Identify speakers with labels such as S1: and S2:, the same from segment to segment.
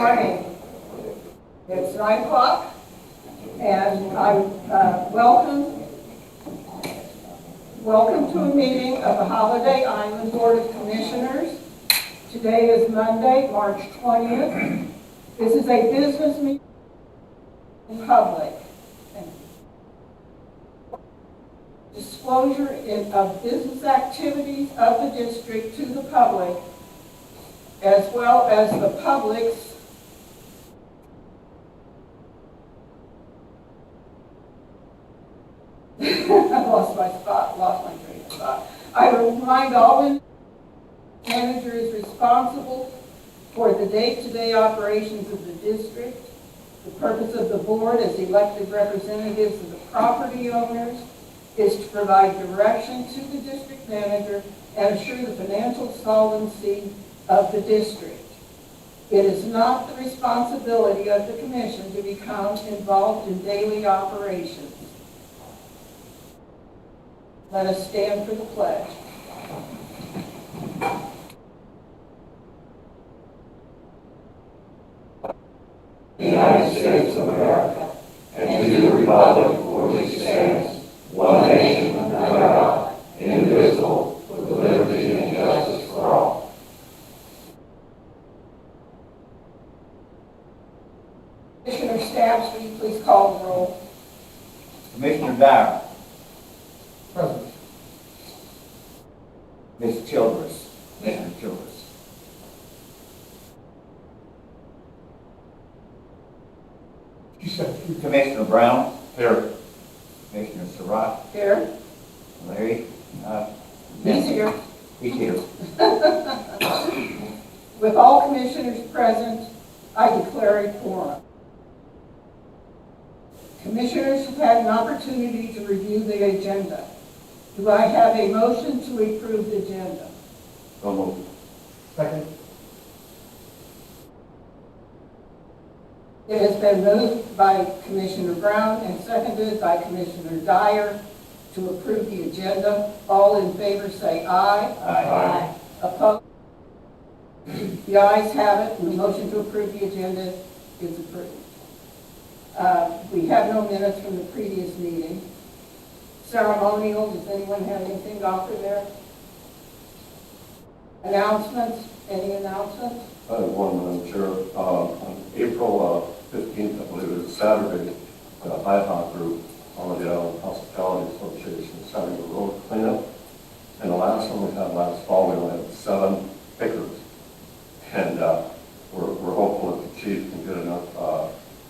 S1: morning. It's 9 o'clock, and I welcome to a meeting of the Holiday Island Board of Commissioners. Today is Monday, March 20th. This is a business meeting in public. Disclosure of business activities of the district to the public, as well as the public's I lost my train of thought. I remind all manager is responsible for the day-to-day operations of the district. The purpose of the board as elected representatives of the property owners is to provide direction to the district manager and assure the financial solvency of the district. It is not the responsibility of the commission to become involved in daily operations. Let us stand for the pledge.
S2: The United States of America, and to the republic for which it stands, one nation, under God, indivisible, with liberty and justice for all.
S1: Commissioner Stamps, will you please call the roll?
S3: Commissioner Dyer.
S4: Present.
S3: Ms. Childress. Commissioner Childress.
S4: You said.
S3: Commissioner Brown. Here. Commissioner Surratt.
S1: Here.
S3: Larry.
S1: He's here.
S3: He's here.
S1: With all commissioners present, I declare a quorum. Commissioners have had an opportunity to review the agenda. Do I have a motion to approve the agenda?
S3: So moved.
S4: Second.
S1: It has been moved by Commissioner Brown and seconded by Commissioner Dyer to approve the agenda. All in favor say aye.
S3: Aye.
S1: Opposed? The ayes have it, and the motion to approve the agenda is approved. We have no minutes from the previous meeting. Ceremonial, does anyone have anything to offer there? Announcements? Any announcements?
S2: I have one, Madam Chair. On April 15th, I believe it is Saturday, the IHOP Group, Holiday Island Hospitality Association, is having a road cleanup. And the last one we had last fall, we only had 7 pickers. And we're hopeful that the chief can get enough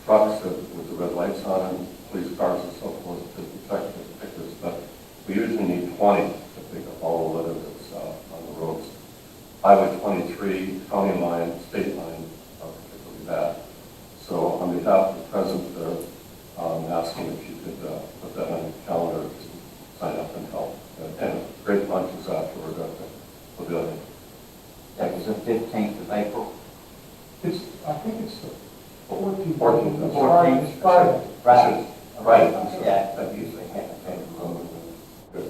S2: trucks with the red lights on them, police cars and so forth to protect the pickers. But we usually need 20 to pick up all the litter that's on the roads. Highway 23, county line, state line are particularly bad. So on behalf of the president there, I'm asking if you could put that on the calendar to sign up and help. And great lunches afterward at the pavilion.
S3: That was the 15th of April.
S4: I think it's the 14th.
S2: 14th.
S4: It's Friday.
S3: Right. Right. Yeah, that usually happens.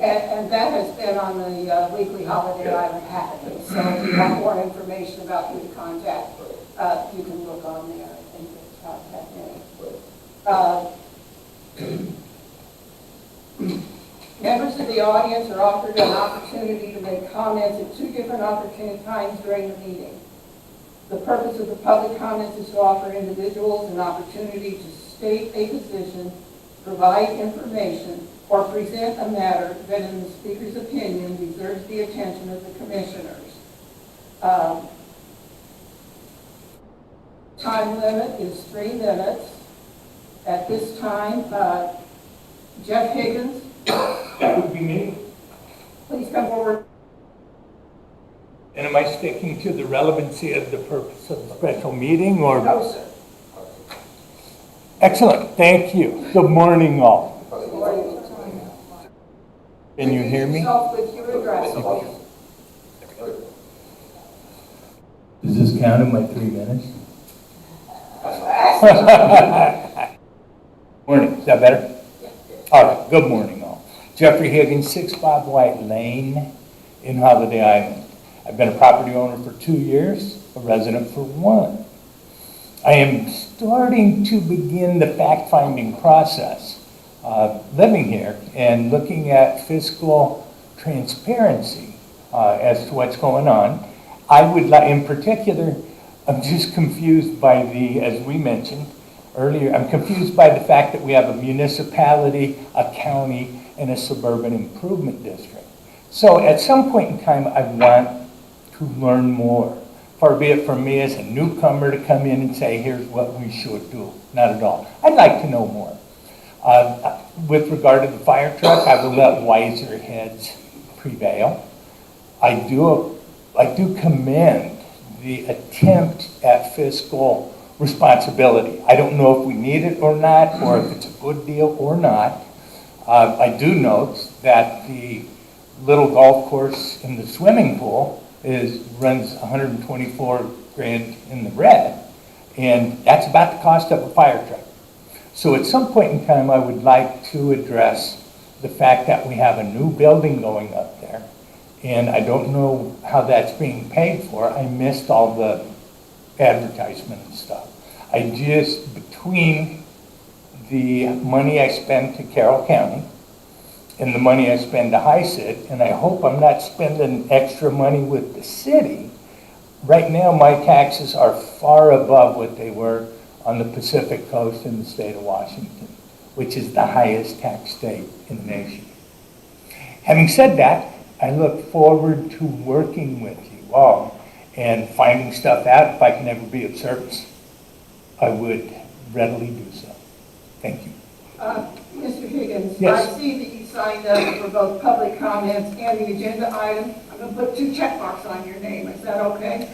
S1: And that has been on the weekly Holiday Island happening. So if you want more information about who to contact, you can look on there. I think it's contact name. Members of the audience are offered an opportunity to make comments at 2 different opportune times during the meeting. The purpose of the public comments is to offer individuals an opportunity to state a position, provide information, or present a matter that in the speaker's opinion deserves the attention of the commissioners. Time limit is 3 minutes. At this time, Jeff Higgins.
S5: That would be me.
S1: Please come forward.
S5: And am I sticking to the relevancy of the purpose of the special meeting or?
S1: No, sir.
S5: Excellent, thank you. Good morning, all.
S1: Good morning.
S5: Can you hear me?
S1: Yourself with your address, please.
S5: Does this count in my 3 minutes? Morning, is that better? All right, good morning, all. Jeffrey Higgins, 65 White Lane in Holiday Island. I've been a property owner for 2 years, a resident for 1. I am starting to begin the fact-finding process, living here and looking at fiscal transparency as to what's going on. I would like, in particular, I'm just confused by the, as we mentioned earlier, I'm confused by the fact that we have a municipality, a county, and a suburban improvement district. So at some point in time, I want to learn more. Far be it from me as a newcomer to come in and say, here's what we should do. Not at all. I'd like to know more. With regard to the fire truck, I will let wiser heads prevail. I do commend the attempt at fiscal responsibility. I don't know if we need it or not, or if it's a good deal or not. I do note that the little golf course in the swimming pool runs 124 grand in the red, and that's about the cost of a fire truck. So at some point in time, I would like to address the fact that we have a new building going up there, and I don't know how that's being paid for. I missed all the advertisement and stuff. Between the money I spend to Carroll County and the money I spend to HICID, and I hope I'm not spending extra money with the city. Right now, my taxes are far above what they were on the Pacific Coast in the state of Washington, which is the highest tax state in the nation. Having said that, I look forward to working with you all and finding stuff out. If I can ever be of service, I would readily do so. Thank you.
S1: Mr. Higgins,
S5: Yes.
S1: I see that you signed up for both public comments and the agenda item. I'm going to put 2 check marks on your name. Is that okay?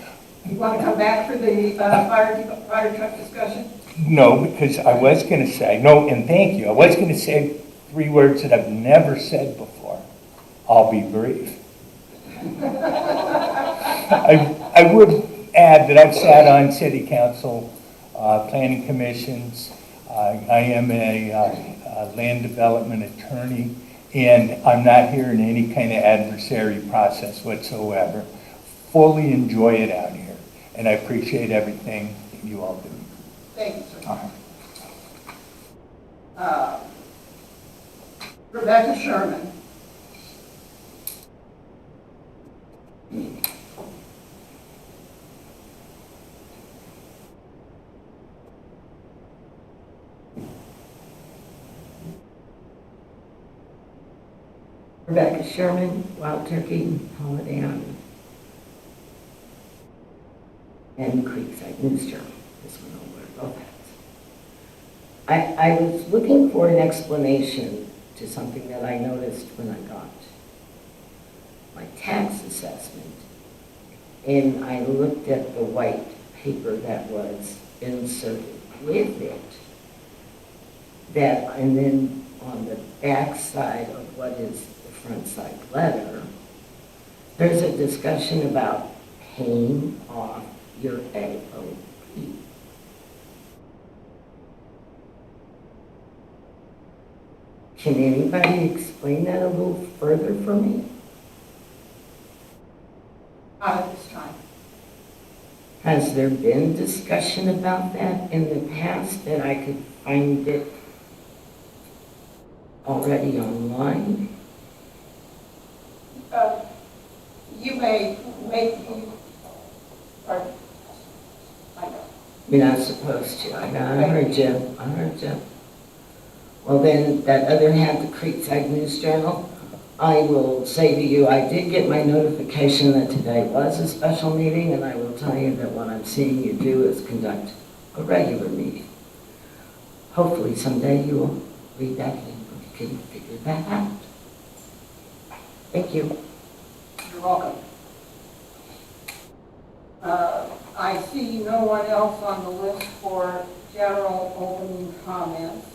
S1: You want to come back for the fire truck discussion?
S5: No, because I was going to say, no, and thank you. I was going to say 3 words that I've never said before. I'll be brief. I would add that I've sat on city council, planning commissions. I am a land development attorney, and I'm not here in any kind of adversary process whatsoever. Fully enjoy it out here, and I appreciate everything that you all do.
S1: Thank you, sir.
S5: Uh-huh.
S1: Rebecca Sherman.
S6: Rebecca Sherman, Wild Turkey, Holiday Inn, and Creekside News Journal. This one I'll wear both hats. I was looking for an explanation to something that I noticed when I got my tax assessment, and I looked at the white paper that was inserted with it. And then on the back side of what is the front side letter, there's a discussion about paying off your AOP. Can anybody explain that a little further for me?
S1: Not at this time.
S6: Has there been discussion about that in the past that I could find it already online?
S1: You may make, pardon? I know.
S6: You're not supposed to. I heard you. I heard you. Well, then, that other half, the Creekside News Journal, I will say to you, I did get my notification that today was a special meeting, and I will tell you that what I'm seeing you do is conduct a regular meeting. Hopefully someday you will read that and you can figure that out. Thank you.
S1: You're welcome. I see no one else on the list for general opening comments.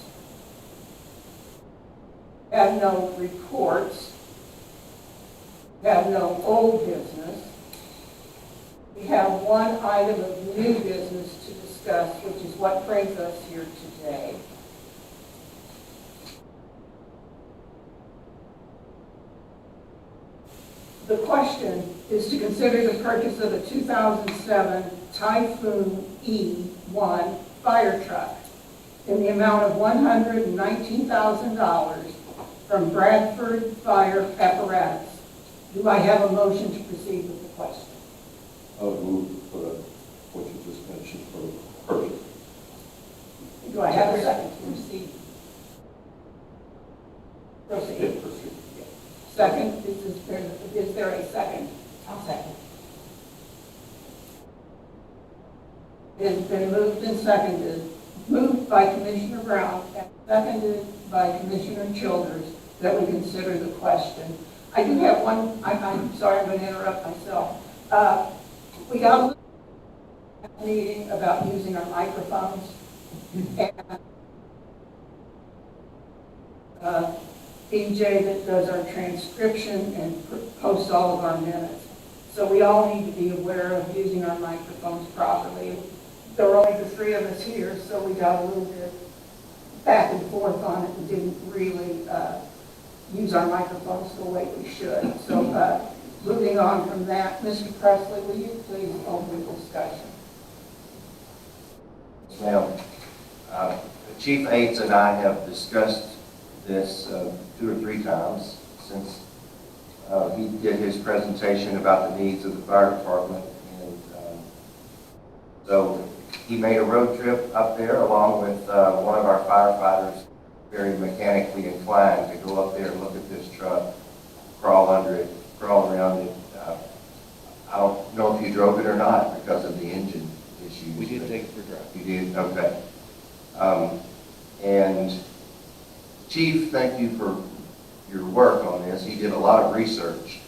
S1: Have no reports. Have no old business. We have one item of new business to discuss, which is what brings us here today. The question is to consider the purchase of a 2007 Typhoon E1 fire truck in the amount of $119,000 from Bradford Fire Apparatus. Do I have a motion to proceed with the question?
S2: I would move for what you just mentioned for purchase.
S1: Do I have a second to proceed? Proceed.
S2: Yes, proceed.
S1: Second, is there a second?
S6: I'll second.
S1: It's been moved and seconded, moved by Commissioner Brown and seconded by Commissioner Childers, that we consider the question. I do have one, I'm sorry, I'm going to interrupt myself. We got a little meeting about using our microphones. And BJ that does our transcription and posts all of our minutes. So we all need to be aware of using our microphones properly. There were only the three of us here, so we got a little bit back and forth on it and didn't really use our microphones the way we should. So moving on from that, Mr. Presley, will you please open the discussion?
S7: Yes, ma'am. Chief Aids and I have discussed this 2 or 3 times since he did his presentation about the needs of the fire department. And so he made a road trip up there along with one of our firefighters, very mechanically inclined, to go up there and look at this truck, crawl under it, crawl around it. I don't know if you drove it or not because of the engine issues.
S3: We did take it for a drive.
S7: You did? Okay. And Chief, thank you for your work on this. He did a lot of research,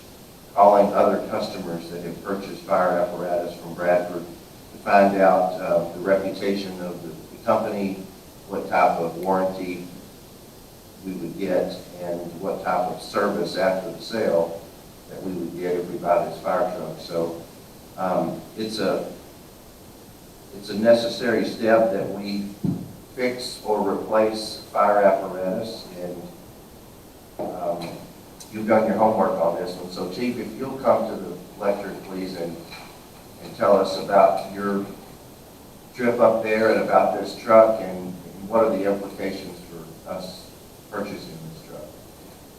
S7: calling other customers that have purchased fire apparatus from Bradford to find out the reputation of the company, what type of warranty we would get, and what type of service after the sale that we would get if we buy this fire truck. So it's a necessary step that we fix or replace fire apparatus, and you've done your homework on this one. So Chief, if you'll come to the lectern, please, and tell us about your trip up there and about this truck and what are the implications for us purchasing this truck.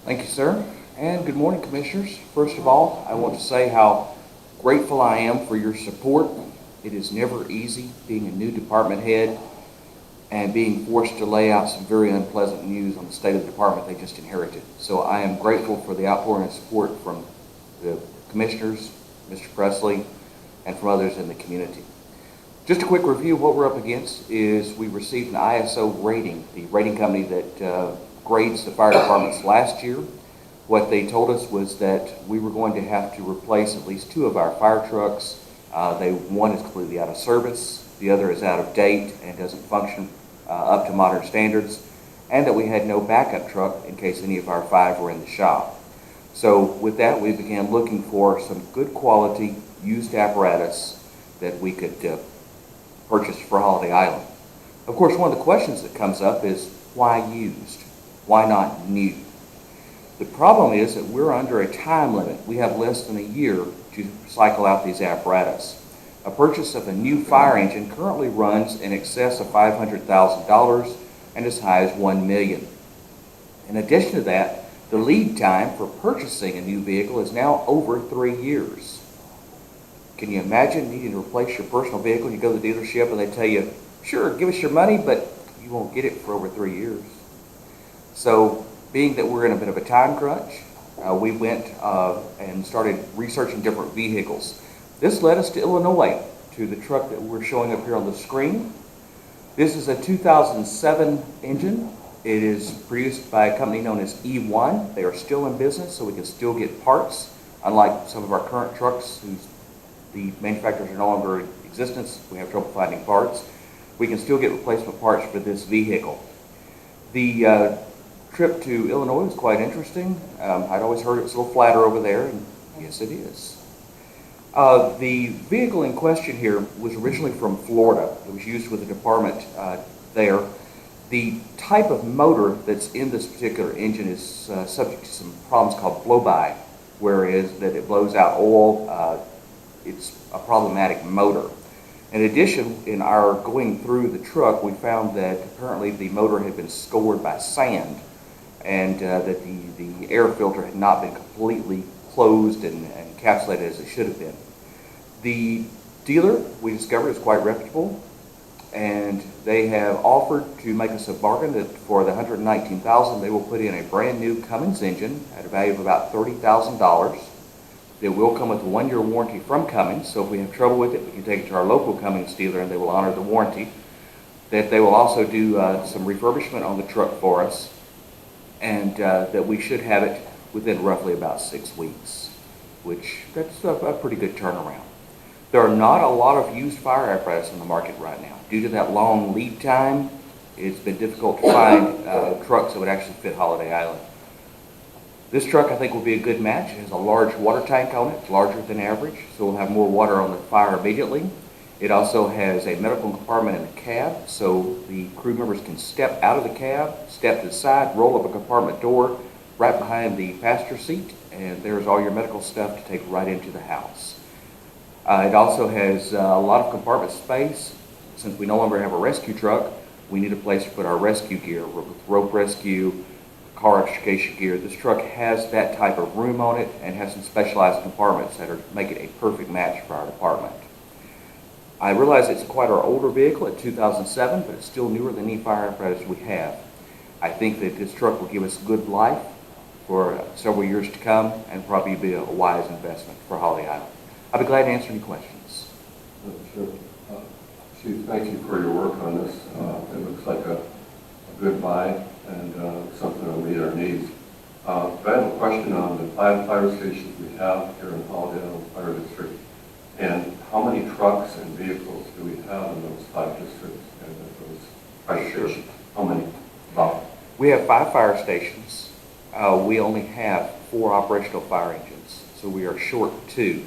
S8: Thank you, sir, and good morning, Commissioners. First of all, I want to say how grateful I am for your support. It is never easy being a new department head and being forced to lay out some very unpleasant news on the state of the department they just inherited. So I am grateful for the outpouring of support from the Commissioners, Mr. Presley, and from others in the community. Just a quick review of what we're up against is we received an ISO rating, the rating company that grades the fire departments last year. What they told us was that we were going to have to replace at least 2 of our fire trucks. One is completely out of service, the other is out of date and doesn't function up to modern standards, and that we had no backup truck in case any of our 5 were in the shop. So with that, we began looking for some good quality used apparatus that we could purchase for Holiday Island. Of course, one of the questions that comes up is why used? Why not new? The problem is that we're under a time limit. We have less than a year to cycle out these apparatus. A purchase of a new fire engine currently runs in excess of $500,000 and as high as $1 million. In addition to that, the lead time for purchasing a new vehicle is now over 3 years. Can you imagine needing to replace your personal vehicle? You go to the dealership and they tell you, sure, give us your money, but you won't get it for over 3 years. So being that we're in a bit of a time crunch, we went and started researching different vehicles. This led us to Illinois, to the truck that we're showing up here on the screen. This is a 2007 engine. It is produced by a company known as E1. They are still in business, so we can still get parts, unlike some of our current trucks whose the manufacturers are no longer in existence. We have trouble finding parts. We can still get replacement parts for this vehicle. The trip to Illinois was quite interesting. I'd always heard it was a little flatter over there, and yes, it is. The vehicle in question here was originally from Florida. It was used with the department there. The type of motor that's in this particular engine is subject to some problems called blow-by. whereas that it blows out oil. It's a problematic motor. In addition, in our going through the truck, we found that apparently the motor had been scored by sand, and that the air filter had not been completely closed and encapsulated as it should have been. The dealer, we discovered, is quite reputable, and they have offered to make us a bargain that for the $119,000, they will put in a brand new Cummins engine at a value of about $30,000. It will come with a 1-year warranty from Cummins, so if we have trouble with it, we can take it to our local Cummins dealer and they will honor the warranty. That they will also do some refurbishment on the truck for us, and that we should have it within roughly about 6 weeks, which that's a pretty good turnaround. There are not a lot of used fire apparatus on the market right now. Due to that long lead time, it's been difficult to find trucks that would actually fit Holiday Island. This truck, I think, will be a good match. It has a large water tank on it, larger than average, so we'll have more water on the fire immediately. It also has a medical compartment in the cab, so the crew members can step out of the cab, step to the side, roll up a compartment door right behind the passenger seat, and there's all your medical stuff to take right into the house. It also has a lot of compartment space. Since we no longer have a rescue truck, we need a place to put our rescue gear, with rope rescue, car extrication gear. This truck has that type of room on it and has some specialized compartments that make it a perfect match for our department. I realize it's quite our older vehicle at 2007, but it's still newer than any fire apparatus we have. I think that this truck will give us good life for several years to come and probably be a wise investment for Holiday Island. I'll be glad to answer any questions.
S2: Sure. Chief, thank you for your work on this. It looks like a good buy and something that will meet our needs. I have a question on the 5 fire stations we have here in Holiday Island Fire District, and how many trucks and vehicles do we have in those 5 districts and at those fire stations? How many? About?
S8: We have 5 fire stations. We only have 4 operational fire engines, so we are short 2.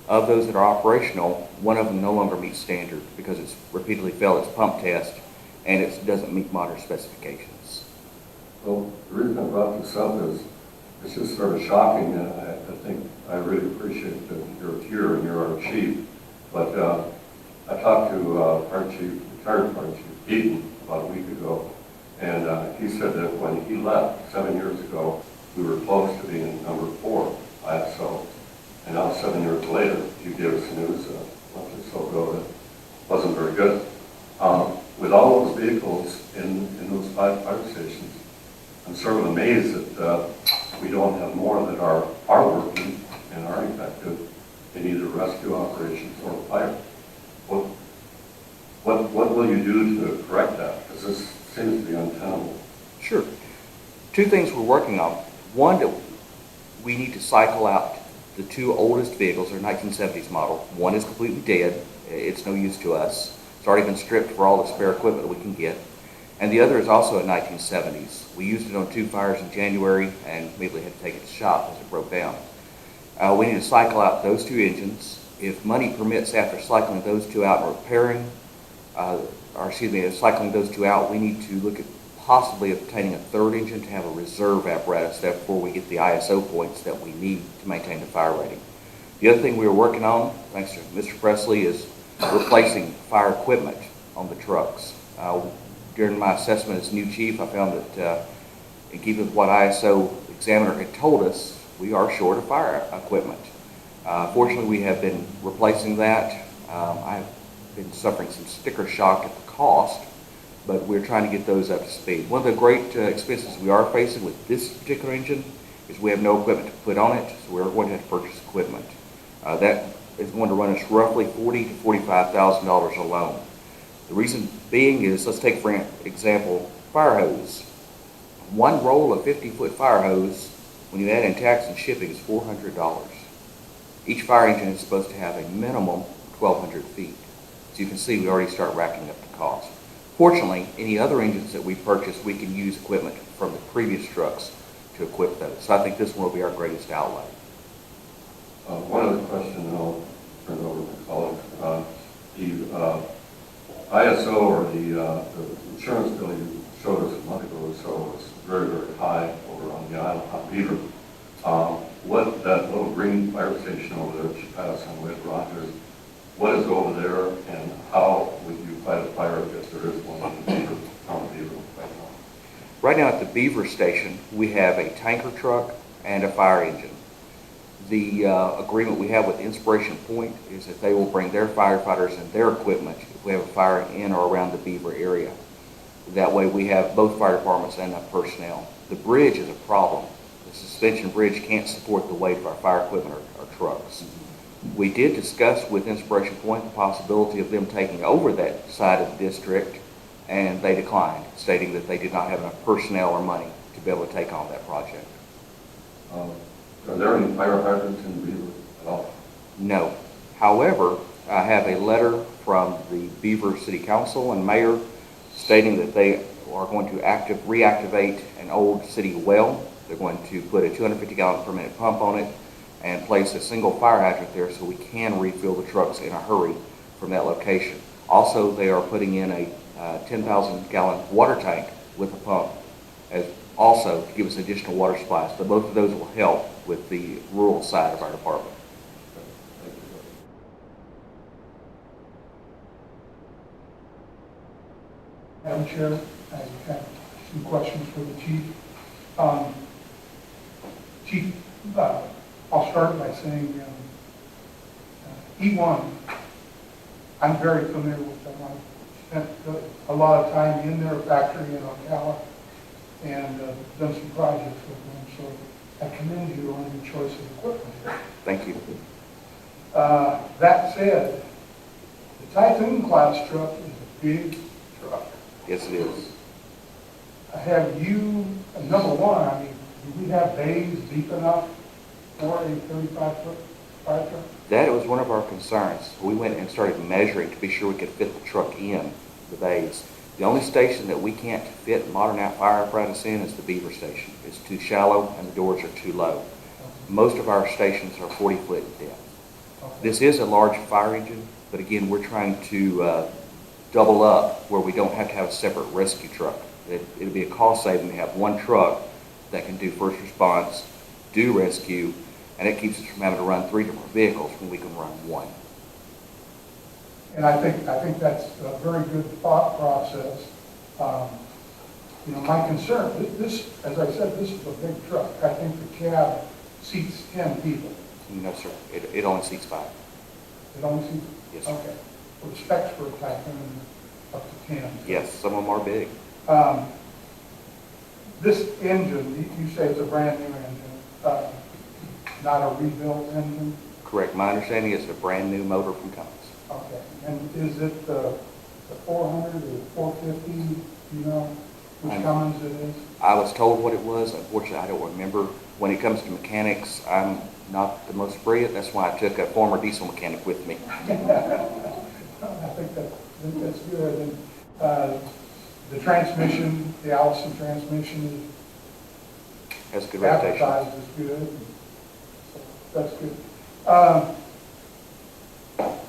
S8: Of those that are operational, one of them no longer meets standard because it's repeatedly failed its pump test and it doesn't meet modern specifications.
S2: Well, the reason I brought this up is it's just sort of shocking, and I think I really appreciate that you're here and you're our chief, but I talked to our chief, retired fire chief, Beaton, about a week ago, and he said that when he left 7 years ago, we were close to being number 4 ISO, and now 7 years later, you gave us news a month or so ago that wasn't very good. With all those vehicles in those 5 fire stations, I'm sort of amazed that we don't have more that are working and are effective in either rescue operations or fire. What will you do to correct that? Because this seems to be untenable.
S8: Sure. 2 things we're working on. One, that we need to cycle out the 2 oldest vehicles. They're 1970s model. One is completely dead. It's no use to us. It's already been stripped for all the spare equipment that we can get. And the other is also a 1970s. We used it on 2 fires in January and immediately had to take it to shop as it broke down. We need to cycle out those 2 engines. If money permits, after cycling those 2 out and repairing, cycling those 2 out, we need to look at possibly obtaining a 3rd engine to have a reserve apparatus before we get the ISO points that we need to maintain the fire rating. The other thing we were working on, thanks to Mr. Presley, is replacing fire equipment on the trucks. During my assessment as new chief, I found that in keeping with what ISO examiner had told us, we are short of fire equipment. Fortunately, we have been replacing that. I've been suffering some sticker shock at the cost, but we're trying to get those up to speed. One of the great expenses we are facing with this particular engine is we have no equipment to put on it, so we're going to have to purchase equipment. That is going to run us roughly $40,000 to $45,000 alone. The reason being is, let's take for example, fire hose. One roll of 50-foot fire hose, when you add in tax and shipping, is $400. Each fire engine is supposed to have a minimum of 1,200 feet. So you can see we already start racking up the cost. Fortunately, any other engines that we purchase, we can use equipment from the previous trucks to equip those. So I think this one will be our greatest outlay.
S2: One other question, and I'll turn it over to my colleague. The ISO, or the insurance bill you showed us a month ago or so, was very, very high over on the island, on Beaver. What that
S8: Beaver Station, we have a tanker truck and a fire engine. The agreement we have with Inspiration Point is that they will bring their firefighters and their equipment if we have a fire in or around the Beaver area. That way we have both fire departments and enough personnel. The bridge is a problem. The suspension bridge can't support the weight of our fire equipment or trucks. We did discuss with Inspiration Point the possibility of them taking over that side of the district, and they declined, stating that they did not have enough personnel or money to be able to take on that project.
S2: Are there any fire hydrants in Beaver at all?
S8: No. However, I have a letter from the Beaver City Council and Mayor stating that they are going to reactivate an old city well. They're going to put a 250-gallon per minute pump on it and place a single fire hydrant there so we can refill the trucks in a hurry from that location. Also, they are putting in a 10,000-gallon water tank with a pump as also to give us additional water supplies. But both of those will help with the rural side of our department.
S2: Thank you.
S4: Madam Chair, I have some questions for the chief. Chief, I'll start by saying E1, I'm very familiar with them. I've spent a lot of time in their factory in Ocala and done some projects with them, so I commend you on your choice of equipment here.
S8: Thank you.
S4: That said, the Typhoon class truck is a big truck.
S8: Yes, it is.
S4: Have you, number one, I mean, do we have bays deep enough for a 35-foot fire truck?
S8: That was one of our concerns. We went and started measuring to be sure we could fit the truck in the bays. The only station that we can't fit modern out fire apparatus in is the Beaver Station. It's too shallow and the doors are too low. Most of our stations are 40-foot in depth.
S4: Okay.
S8: This is a large fire engine, but again, we're trying to double up where we don't have to have a separate rescue truck. It'll be a cost saving to have one truck that can do first response, do rescue, and it keeps us from having to run 3 different vehicles when we can run one.
S4: And I think that's a very good thought process. You know, my concern, this, as I said, this is a big truck. I think the cab seats 10 people.
S8: No, sir. It only seats 5.
S4: It only seats?
S8: Yes, sir.
S4: Okay. With specs for a Typhoon up to 10.
S8: Yes, some of them are big.
S4: This engine, you say it's a brand new engine, not a rebuilt engine?
S8: Correct. My understanding is it's a brand new motor from Cummins.
S4: Okay. And is it the 400 or 450, you know, which Cummins it is?
S8: I was told what it was. Unfortunately, I don't remember. When it comes to mechanics, I'm not the most brilliant. That's why I took a former diesel mechanic with me.
S4: I think that's good. And the transmission, the Allison transmission
S8: Has a good
S4: is
S8: reputation.
S4: advertised as good. So that's good.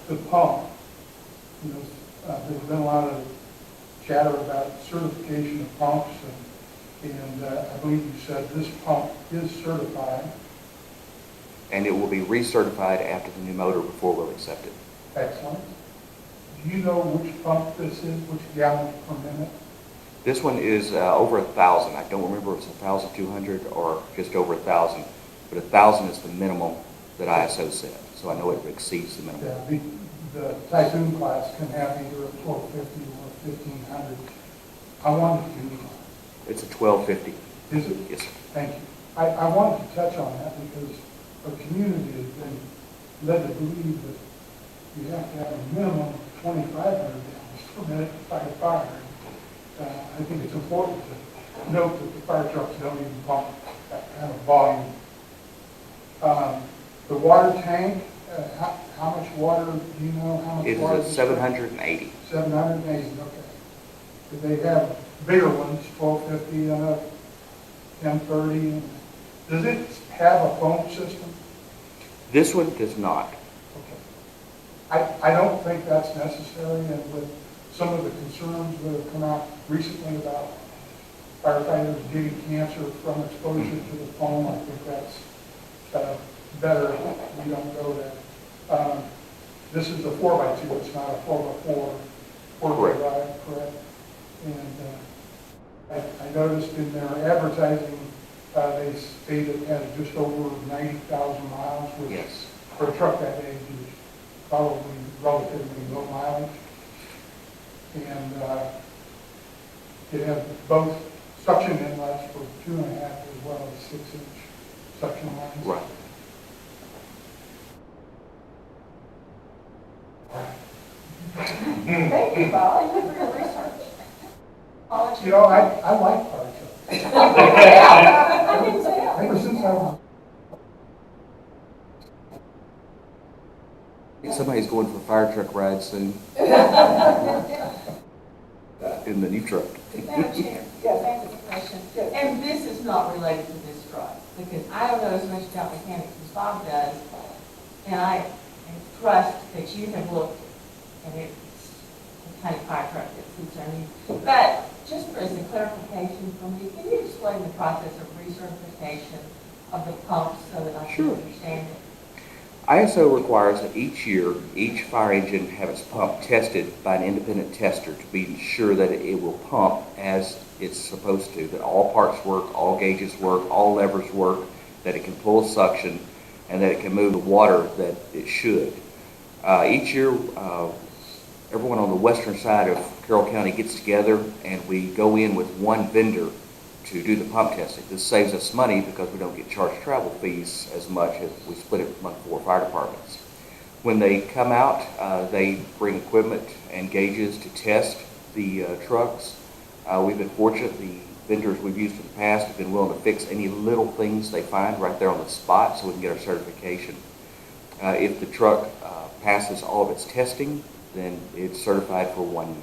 S4: The pump, you know, there's been a lot of chatter about certification of pumps, and I believe you said this pump is certified.
S8: And it will be recertified after the new motor before we'll accept it.
S4: Excellent. Do you know which pump this is, which gallons per minute?
S8: This one is over 1,000. I don't remember if it's 1,200 or just over 1,000, but 1,000 is the minimum that ISO set. So I know it exceeds the minimum.
S4: Yeah, the Typhoon class can have either a 1250 or 1,500. I wanted to,
S8: It's a 1250.
S4: is it?
S8: Yes, sir.
S4: Thank you. I wanted to touch on that because our community has been led to believe that you have to have a minimum of 2,500 gallons per minute to fight a fire. I think it's important to note that the fire trucks don't even pump that kind of volume. The water tank, how much water, do you know how much
S8: It
S4: water?
S8: is a 780.
S4: 780, okay. Do they have bigger ones, 1250 and up, 1030? Does it have a phone system?
S8: This one does not.
S4: Okay. I don't think that's necessary, and with some of the concerns that have come out recently about firefighters getting cancer from exposure to the foam, I think that's better if we don't go there. This is a 4x2, it's not a 4x4 four-wheel drive, correct? And I noticed in their advertising, they stated it had just over 90,000 miles, which
S8: Yes.
S4: for a truck that age is probably relatively low mileage. And it has both suction inlets for 2.5 as well as 6-inch suction lines.
S8: Right.
S1: Thank you, Bob, for your research. College-
S4: You know, I like fire trucks.
S1: Yeah, I can tell.
S4: Ever since I was
S8: Somebody's going for fire truck rides soon. In the new truck.
S1: Madam Chair, yes, thank you for the question. And this is not related to this truck, because I don't know as much about mechanics as Bob does, and I trust that you have looked, and it's the kind of fire truck that's concerning. But just for as a clarification for me, can you explain the process of recertification of the pumps so that I can
S8: Sure.
S1: understand it?
S8: ISO requires that each year, each fire engine have its pump tested by an independent tester to be sure that it will pump as it's supposed to, that all parts work, all gauges work, all levers work, that it can pull suction, and that it can move the water that it should. Each year, everyone on the western side of Carroll County gets together and we go in with one vendor to do the pump testing. This saves us money because we don't get charged travel fees as much as we split it among 4 fire departments. When they come out, they bring equipment and gauges to test the trucks. We've been fortunate. The vendors we've used in the past have been willing to fix any little things they find right there on the spot so we can get our certification. If the truck passes all of its testing, then it's certified for 1 year.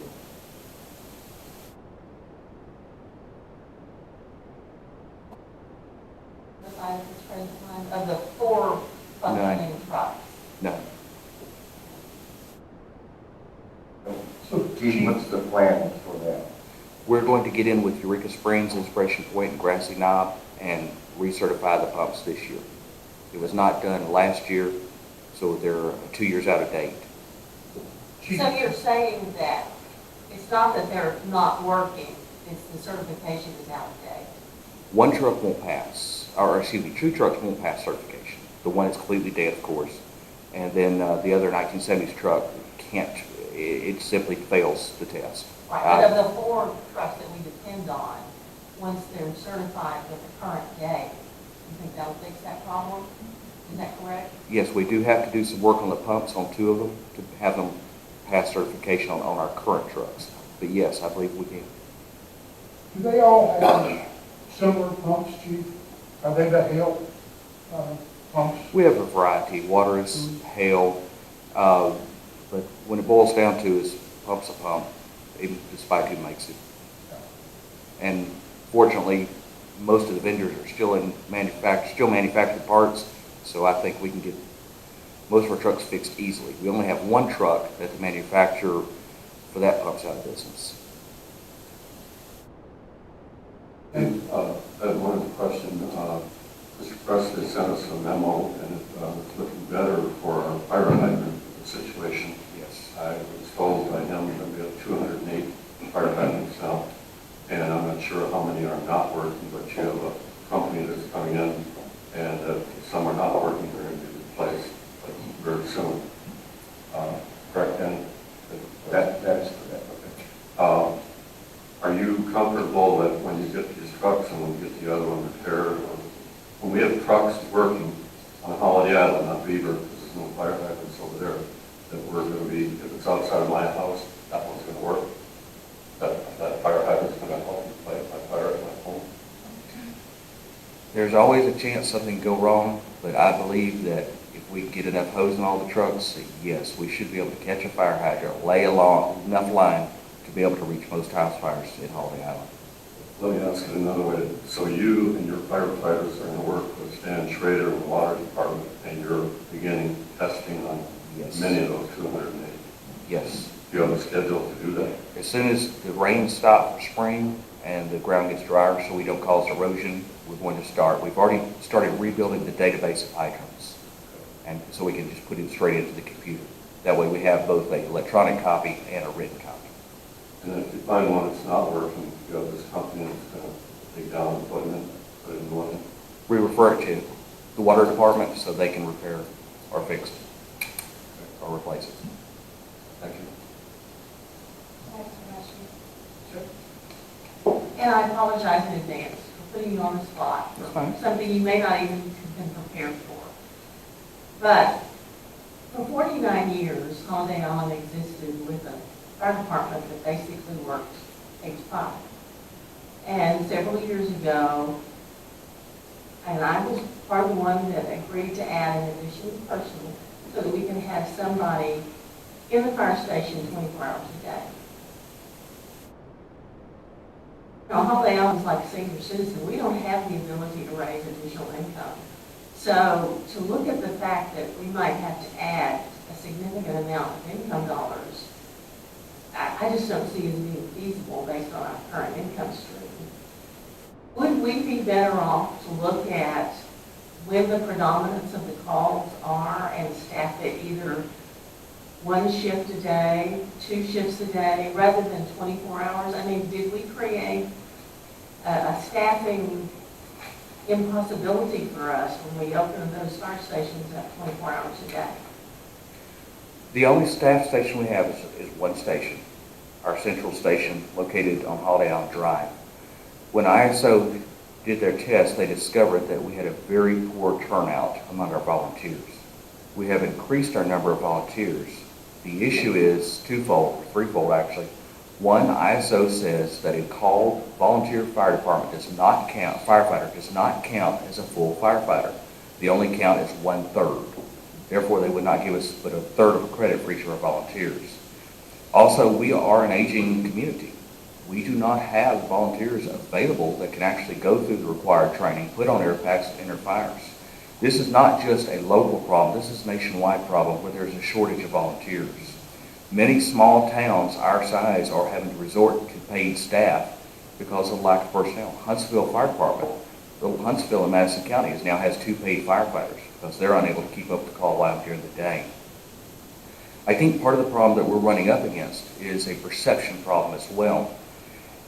S1: At this present time, of the 4 functioning trucks?
S8: No.
S4: so
S7: Chief, what's the plan for that?
S8: We're going to get in with Eureka Springs, Inspiration Point, and Grassy Knob and recertify the pumps this year. It was not done last year, so they're 2 years out of date.
S4: Chief,
S1: So you're saying that it's not that they're not working, it's the certification is out of date?
S8: One truck won't pass, or excuse me, 2 trucks won't pass certification. The one is completely dead, of course, and then the other 1970s truck can't, it simply fails the test.
S1: Right, but of the 4 trucks that we depend on, once they're certified with the current date, you think that'll fix that problem? Is that correct?
S8: Yes, we do have to do some work on the pumps on 2 of them to have them pass certification on our current trucks. But yes, I believe we can.
S4: do they all have similar pumps, Chief? Are they the Hale pumps?
S8: We have a variety. Water is hail, but when it boils down to is pump's a pump, even despite who makes it. And fortunately, most of the vendors are still manufactured parts, so I think we can get most of our trucks fixed easily. We only have 1 truck that the manufacturer for that pump's out of business.
S2: And I had one question. Mr. Presley sent us a memo, and it's looking better for our fire hydrant situation.
S8: Yes.
S2: I was told by him that we have 208 fire hydrants now, and I'm not sure how many are not working, but you have a company that's coming in, and some are not working, they're going to be replaced very soon. Correct, Ken?
S7: That's correct.
S2: Are you comfortable that when you get these trucks and when you get the other one repaired, when we have trucks working on Holiday Island, not Beaver, because there's no fire hydrants over there, that we're going to be, if it's outside of my house, that one's going to work? That fire hydrant's going to help me fight my fire at my home?
S8: There's always a chance something can go wrong, but I believe that if we get enough hose in all the trucks, yes, we should be able to catch a fire hydrant, lay along enough line to be able to reach most house fires in Holiday Island.
S2: Let me ask it another way. So you and your firefighters are going to work with Stan Schrader in the water department, and you're beginning testing on
S8: Yes.
S2: many of those 208.
S8: Yes.
S2: Do you have a schedule to do that?
S8: As soon as the rain stops for spring and the ground gets drier so we don't cause erosion, we're going to start. We've already started rebuilding the database of hydrants, and so we can just put it straight into the computer. That way we have both an electronic copy and a written copy.
S2: And if you find one that's not working, you have this company that's going to take down the equipment, put it in one.
S8: We refer it to the water department so they can repair or fix it or replace it.
S2: Thank you.
S9: And I apologize in advance for putting you on the spot,
S8: That's fine.
S9: something you may not even have been prepared for. But for 49 years, Holiday Island existed with a fire department that basically worked 8 to 5. And several years ago, and I was part of the one that agreed to add an additional person so that we can have somebody in the fire station 24 hours a day. You know, Holiday Island's like a senior citizen. We don't have the ability to raise additional income. So to look at the fact that we might have to add a significant amount of income dollars, I just don't see as being feasible based on our current income stream. Would we be better off to look at when the predominance of the calls are and staff it either 1 shift a day, 2 shifts a day, rather than 24 hours? I mean, did we create a staffing impossibility for us when we opened those fire stations at 24 hours a day?
S8: The only staff station we have is one station, our central station located on Holiday Island Drive. When ISO did their test, they discovered that we had a very poor turnout among our volunteers. We have increased our number of volunteers. The issue is twofold, or threefold actually. One, ISO says that a called volunteer fire department firefighter does not count as a full firefighter. The only count is 1/3. Therefore, they would not give us but 1/3 of a credit for each of our volunteers. Also, we are an aging community. We do not have volunteers available that can actually go through the required training, put on air packs, and enter fires. This is not just a local problem. This is a nationwide problem where there's a shortage of volunteers. Many small towns our size are having to resort to paid staff because of lack of personnel. Huntsville Fire Department, little Huntsville in Madison County, now has 2 paid firefighters because they're unable to keep up the call out during the day. I think part of the problem that we're running up against is a perception problem as well.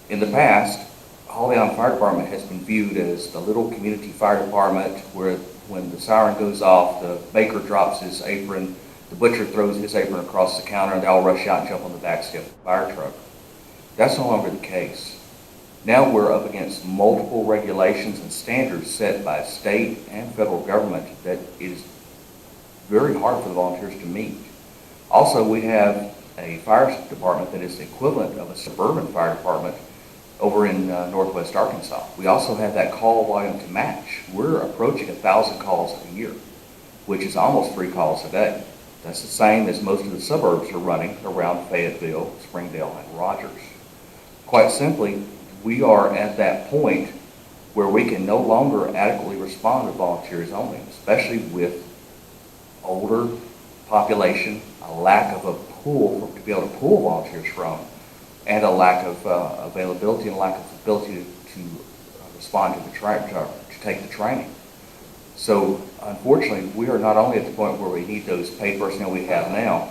S8: In the past, Holiday Island Fire Department has been viewed as the little community fire department where when the siren goes off, the baker drops his apron, the butcher throws his apron across the counter, and they all rush out and jump on the back step of the fire truck. That's no longer the case. Now we're up against multiple regulations and standards set by state and federal government that is very hard for the volunteers to meet. Also, we have a fire department that is the equivalent of a suburban fire department over in northwest Arkansas. We also have that call volume to match. We're approaching 1,000 calls a year, which is almost 3 calls a day. That's the same as most of the suburbs are running around Fayetteville, Springdale, and Rogers. Quite simply, we are at that point where we can no longer adequately respond to volunteers only, especially with older population, a lack of a pool to be able to pull volunteers from, and a lack of availability and a lack of ability to respond to take the training. So unfortunately, we are not only at the point where we need those paid personnel we have now,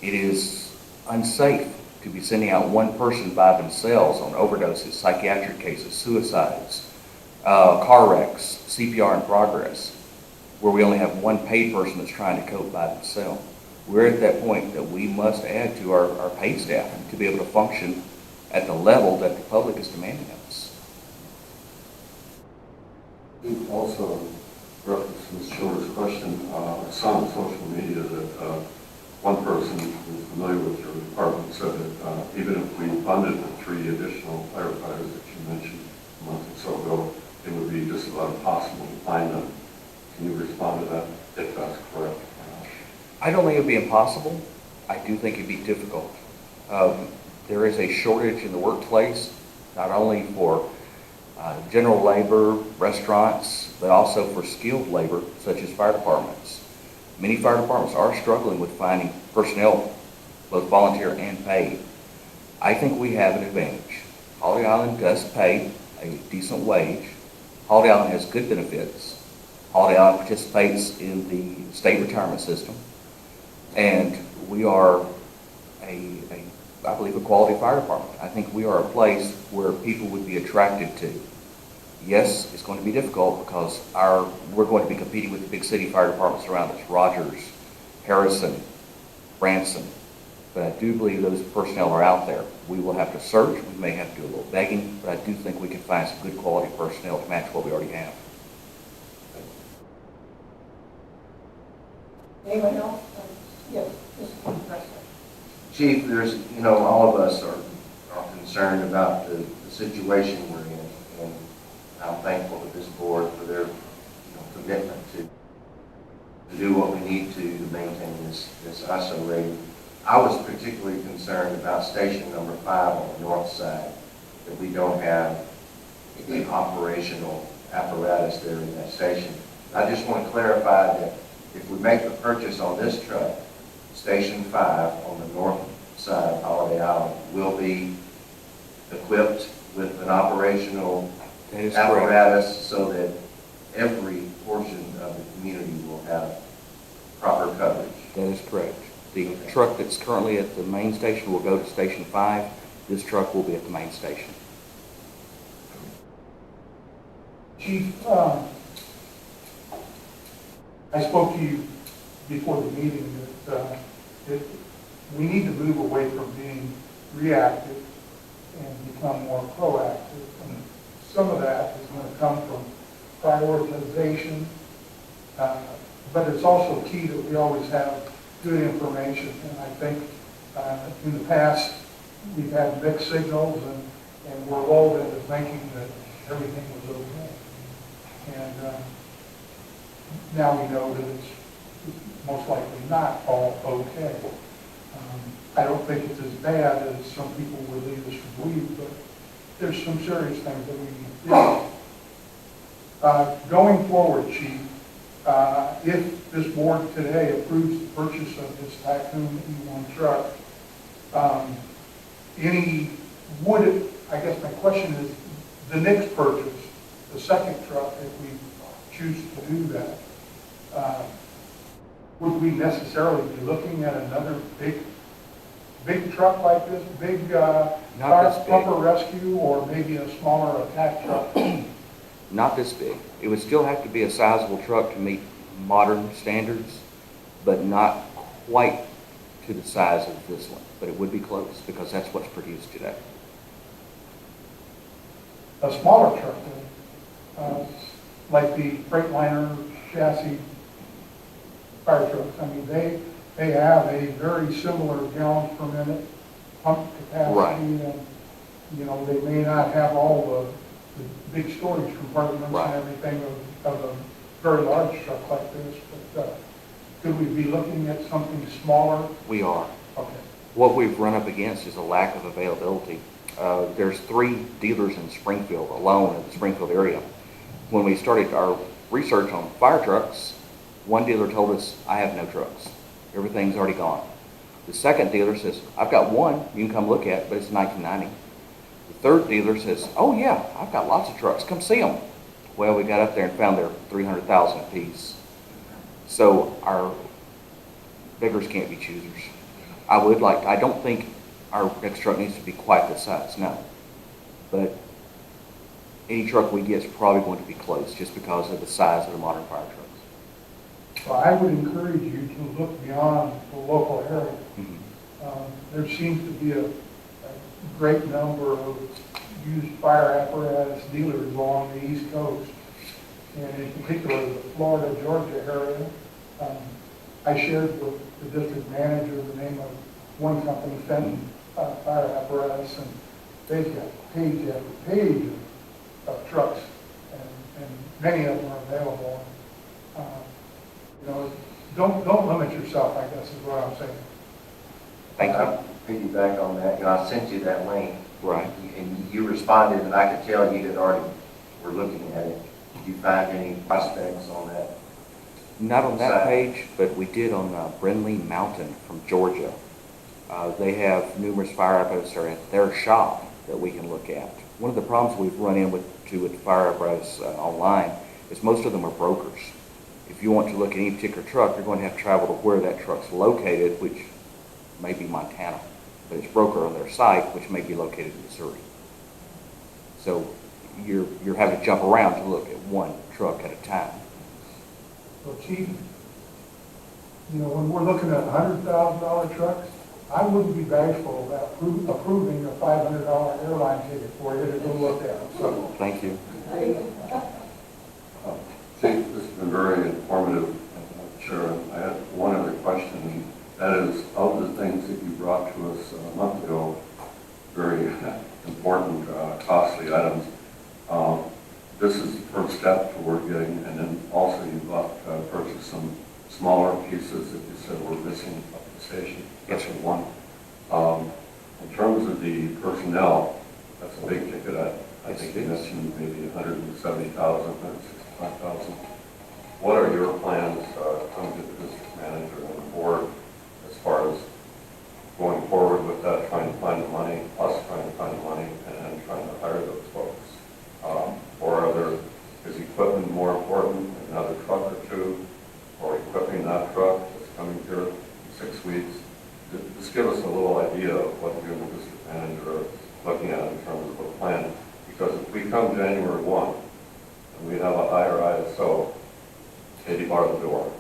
S8: it is unsafe to be sending out one person by themselves on overdoses, psychiatric cases, suicides, car wrecks, CPR in progress, where we only have one paid person that's trying to cope by themselves. We're at that point that we must add to our paid staff to be able to function at the level that the public is demanding of us.
S2: You also referenced Ms. Schiller's question. I saw on social media that one person who's familiar with your department said that even if we funded the 3 additional firefighters that you mentioned a month or so ago, it would be just about impossible to find them. Can you respond to that, if that's correct?
S8: I don't think it would be impossible. I do think it would be difficult. There is a shortage in the workplace, not only for general labor, restaurants, but also for skilled labor, such as fire departments. Many fire departments are struggling with finding personnel, both volunteer and paid. I think we have an advantage. Holiday Island does pay a decent wage. Holiday Island has good benefits. Holiday Island participates in the state retirement system. And we are a I believe, a quality fire department. I think we are a place where people would be attracted to. Yes, it's going to be difficult because we're going to be competing with the big city fire departments around us, Rogers, Harrison, Branson. But I do believe those personnel are out there. We will have to search, we may have to do a little begging, but I do think we can find some good quality personnel to match what we already have.
S1: Anyone else? Yes, Mr. President.
S7: Chief, all of us are concerned about the situation we're in, and I'm thankful to this board for their commitment to do what we need to maintain this ISO rating. I was particularly concerned about station number 5 on the north side, that we don't have an operational apparatus there in that station. I just want to clarify that if we make the purchase on this truck, Station 5 on the north side of Holiday Island will be equipped with an operational apparatus so that every portion of the community will have proper coverage.
S8: That is correct. The truck that's currently at the main station will go to Station 5. This truck will be at the main station.
S4: Chief, I spoke to you before the meeting that we need to move away from being reactive and become more proactive. And some of that is going to come from prioritization, but it's also key that we always have good information. And I think in the past we've had mixed signals, and we're lulled into thinking that everything was okay. And now we know that it's most likely not all okay. I don't think it's as bad as some people would lead us to believe, but there's some serious things that we need to do. Going forward, Chief, if this board today approves the purchase of this Tycoon E1 truck, I guess my question is, the next purchase, the second truck, if we choose to do that, would we necessarily be looking at another big truck like this, big
S8: Not this big.
S4: pumper rescue, or maybe a smaller attack truck?
S8: Not this big. It would still have to be a sizable truck to meet modern standards, but not quite to the size of this one. But it would be close because that's what's produced today.
S4: A smaller truck, like the Freightliner chassis fire trucks. I mean, they have a very similar gallons per minute pump capacity.
S8: Right.
S4: And, they may not have all the big storage compartments
S8: Right.
S4: and everything of a very large truck like this, but could we be looking at something smaller?
S8: We are.
S4: Okay.
S8: What we've run up against is a lack of availability. There's 3 dealers in Springfield alone, in the Springfield area. When we started our research on fire trucks, one dealer told us, I have no trucks. Everything's already gone. The second dealer says, I've got one you can come look at, but it's 1990. The third dealer says, oh yeah, I've got lots of trucks, come see them. Well, we got up there and found they're 300,000 apiece. So our beggars can't be choosers. I don't think our next truck needs to be quite this size, no. But any truck we get is probably going to be close just because of the size of the modern fire trucks.
S4: So I would encourage you to look beyond the local area.
S8: Mm-hmm.
S4: There seems to be a great number of used fire apparatus dealers along the East Coast, and in particular the Florida, Georgia area. I shared with the district manager the name of one company, Fenton Fire Apparatus, and they've got page after page of trucks, and many of them are available. Don't limit yourself, I guess is what I'm saying.
S8: Thank you.
S7: I'll piggyback on that. I sent you that link.
S8: Right.
S7: And you responded, and I could tell you had already were looking at it. Did you find any prospects on that?
S8: Not on that
S7: Side.
S8: page, but we did on Brindley Mountain from Georgia. They have numerous fire apparatus at their shop that we can look at. One of the problems we've run into with fire apparatus online is most of them are brokers. If you want to look at any particular truck, you're going to have to travel to where that truck's located, which may be Montana. but it's broker on their site, which may be located in Missouri. So you're having to jump around to look at one truck at a time.
S4: So Chief, when we're looking at $100,000 trucks, I wouldn't be bashful about approving a $500 airline ticket for you to go look at them. So
S8: Thank you.
S2: Chief, this has been very informative, Chair. I had one other question, and that is, of the things that you brought to us a month ago, very important, costly items, this is the first step toward getting, and then also you purchased some smaller pieces that you said were missing at the station. That's one. In terms of the personnel, that's a big ticket. I think you mentioned maybe 170,000, 165,000. What are your plans, coming to the district manager and the board, as far as going forward with that, trying to find the money, us trying to find the money, and then trying to hire those folks? Or is equipment more important, another truck or two, or equipping that truck that's coming here in 6 weeks? Just give us a little idea of what you and the district manager are looking at in terms of a plan. Because if we come January 1 and we have a higher ISO, Katie bar the door.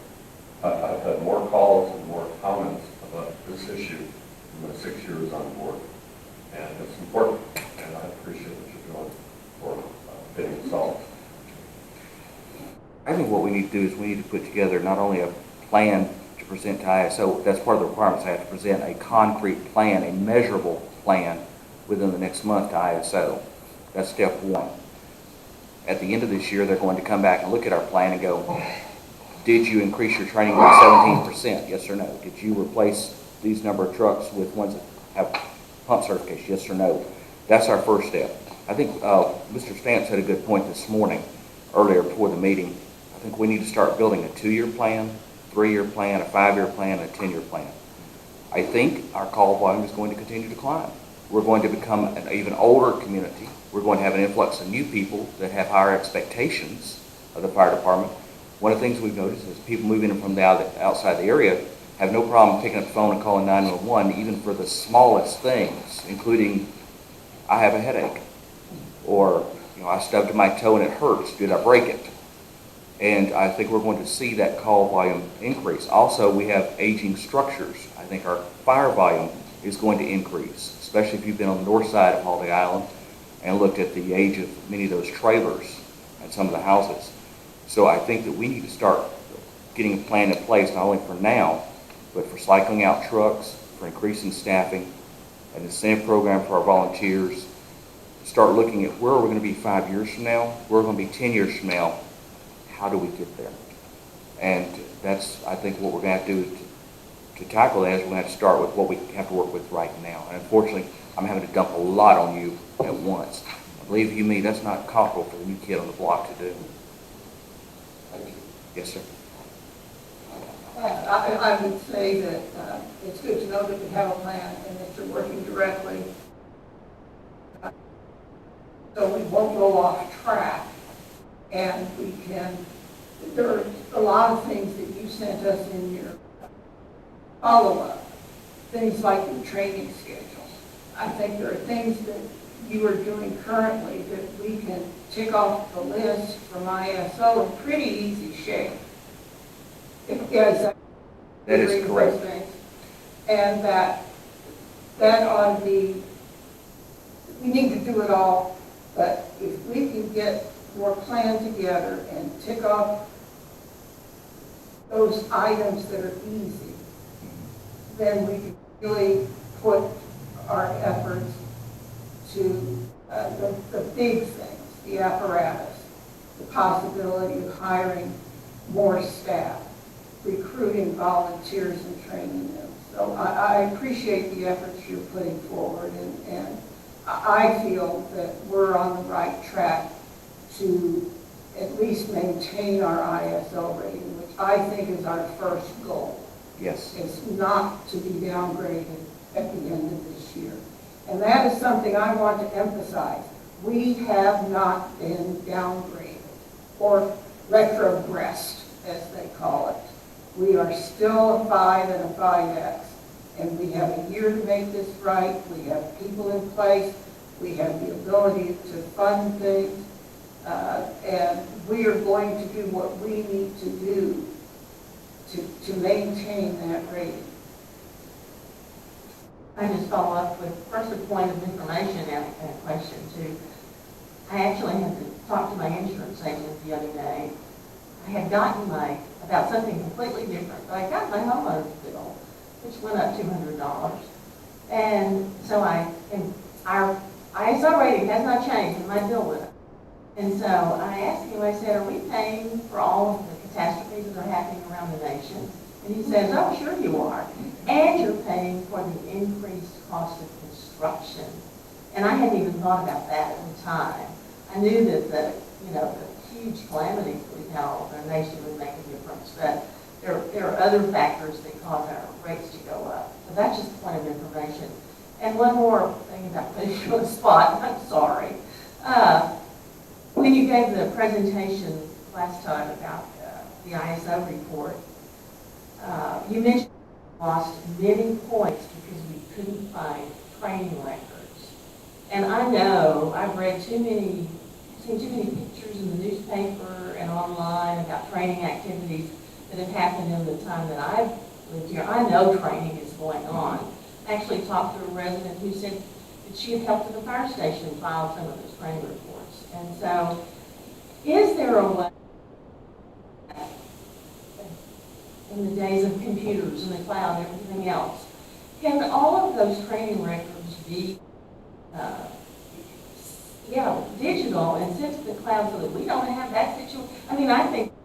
S2: I've had more calls and more comments about this issue in my 6 years on board. And it's important, and I appreciate what you're doing for getting it solved.
S8: I think what we need to do is we need to put together not only a plan to present to ISO, that's part of the requirements. I have to present a concrete plan, a measurable plan within the next month to ISO. That's step one. At the end of this year, they're going to come back and look at our plan and go, did you increase your training by 17%? Yes or no? Did you replace these number of trucks with ones that have pump certification? Yes or no? That's our first step. I think Mr. Stamps had a good point this morning, earlier before the meeting. I think we need to start building a 2-year plan, 3-year plan, a 5-year plan, and a 10-year plan. I think our call volume is going to continue to climb. We're going to become an even older community. We're going to have an influx of new people that have higher expectations of the fire department. One of the things we've noticed is people moving in from the outside the area have no problem picking up the phone and calling 911, even for the smallest things, including, I have a headache, or I stubbed my toe and it hurts. Did I break it? And I think we're going to see that call volume increase. Also, we have aging structures. I think our fire volume is going to increase, especially if you've been on the north side of Holiday Island and looked at the age of many of those trailers and some of the houses. So I think that we need to start getting a plan in place, not only for now, but for cycling out trucks, for increasing staffing, an incentive program for our volunteers. Start looking at where we're going to be 5 years from now, where we're going to be 10 years from now. How do we get there? And that's, I think, what we're going to have to do to tackle that is we're going to have to start with what we have to work with right now. And unfortunately, I'm having to dump a lot on you at once. Believe you me, that's not comfortable for the new kid on the block to do.
S2: Thank you.
S8: Yes, sir.
S1: I would say that it's good to know that you have a plan and that you're working directly so we won't go off track, and we can, there are a lot of things that you sent us in your follow-up, things like your training schedule. I think there are things that you are doing currently that we can tick off the list from ISO in pretty easy shape. That
S8: is correct.
S1: And that ought to be, we need to do it all, but if we can get more plan together and tick off those items that are easy, then we can really put our efforts to the big things, the apparatus, the possibility of hiring more staff, recruiting volunteers and training them. So I appreciate the efforts you're putting forward, and I feel that we're on the right track to at least maintain our ISO rating, which I think is our first goal.
S8: Yes.
S1: It's not to be downgraded at the end of this year. And that is something I want to emphasize. We have not been downgraded or retrogressed, as they call it. We are still a 5 and a 5X, and we have a year to make this right. We have people in place. We have the ability to fund things. And we are going to do what we need to do to maintain that rating.
S9: I just follow up with first a point of information and a question too. I actually had to talk to my insurance agent the other day. I had gotten about something completely different, but I got my homeowner's bill, which went up $200. And so our ISO rating has not changed, and my bill went up. And so I asked him, I said, are we paying for all of the catastrophes that are happening around the nation? And he says, oh, sure you are. And you're paying for the increased cost of construction. And I hadn't even thought about that at the time. I knew that the huge calamities that we've had all over our nation would make a difference, but there are other factors that cause our rates to go up. So that's just a point of information. And one more thing about putting you on the spot, I'm sorry. When you gave the presentation last time about the ISO report, you mentioned we lost many points because we couldn't find training records. And I know I've seen too many pictures in the newspaper and online about training activities that have happened in the time that I've lived here. I know training is going on. I actually talked to a resident who said that she had helped at the fire station file some of those training reports. And so, is there a way, in the days of computers and the cloud and everything else, can all of those training records be digital and sent to the cloud so that we don't have that situation? I mean, I think it's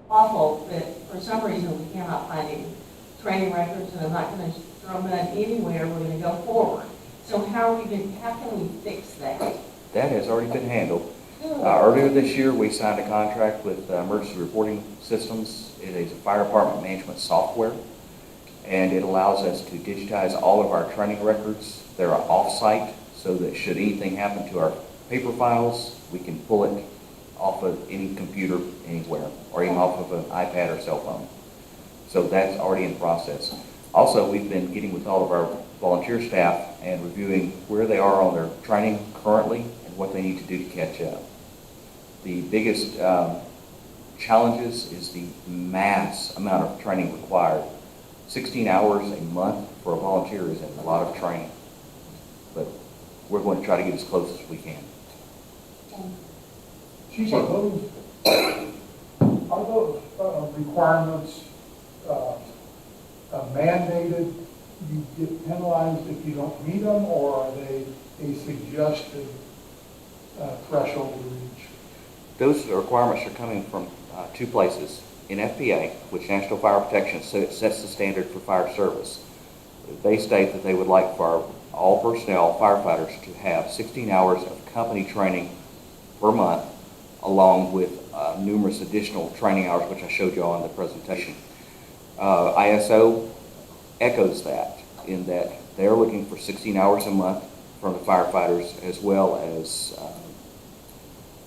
S9: awful that for some reason we cannot find any training records, and I'm not going to throw mud anywhere. We're going to go forward. So how can we fix that?
S8: That has already been handled. Earlier this year, we signed a contract with Emergency Reporting Systems. It is a fire department management software, and it allows us to digitize all of our training records. They're off-site, so that should anything happen to our paper files, we can pull it off of any computer anywhere, or even off of an iPad or cell phone. So that's already in process. Also, we've been getting with all of our volunteer staff and reviewing where they are on their training currently and what they need to do to catch up. The biggest challenges is the mass amount of training required. 16 hours a month for a volunteer is a lot of training, but we're going to try to get as close as we can.
S4: Chief, are those requirements mandated? You get penalized if you don't meet them, or are they a suggested threshold to reach?
S8: Those requirements are coming from two places. In FPA, which National Fire Protection sets the standard for fire service, they state that they would like for all personnel, firefighters, to have 16 hours of company training per month, along with numerous additional training hours, which I showed you all in the presentation. ISO echoes that, in that they're looking for 16 hours a month from the firefighters, as well as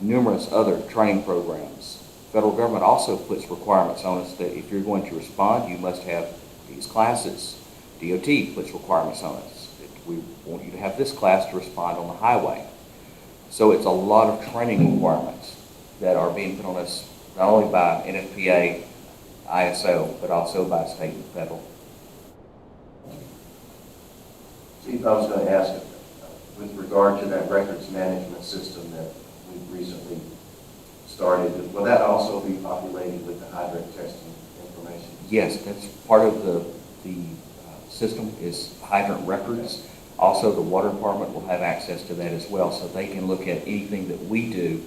S8: numerous other training programs. Federal government also puts requirements on us that if you're going to respond, you must have these classes. DOT puts requirements on us. We want you to have this class to respond on the highway. So it's a lot of training requirements that are being put on us, not only by NFPA, ISO, but also by state and federal.
S7: Chief, I was going to ask, with regard to that records management system that we recently started, will that also be populated with the hydrant testing information?
S8: Yes, that's part of the system is hydrant records. Also, the water department will have access to that as well, so they can look at anything that we do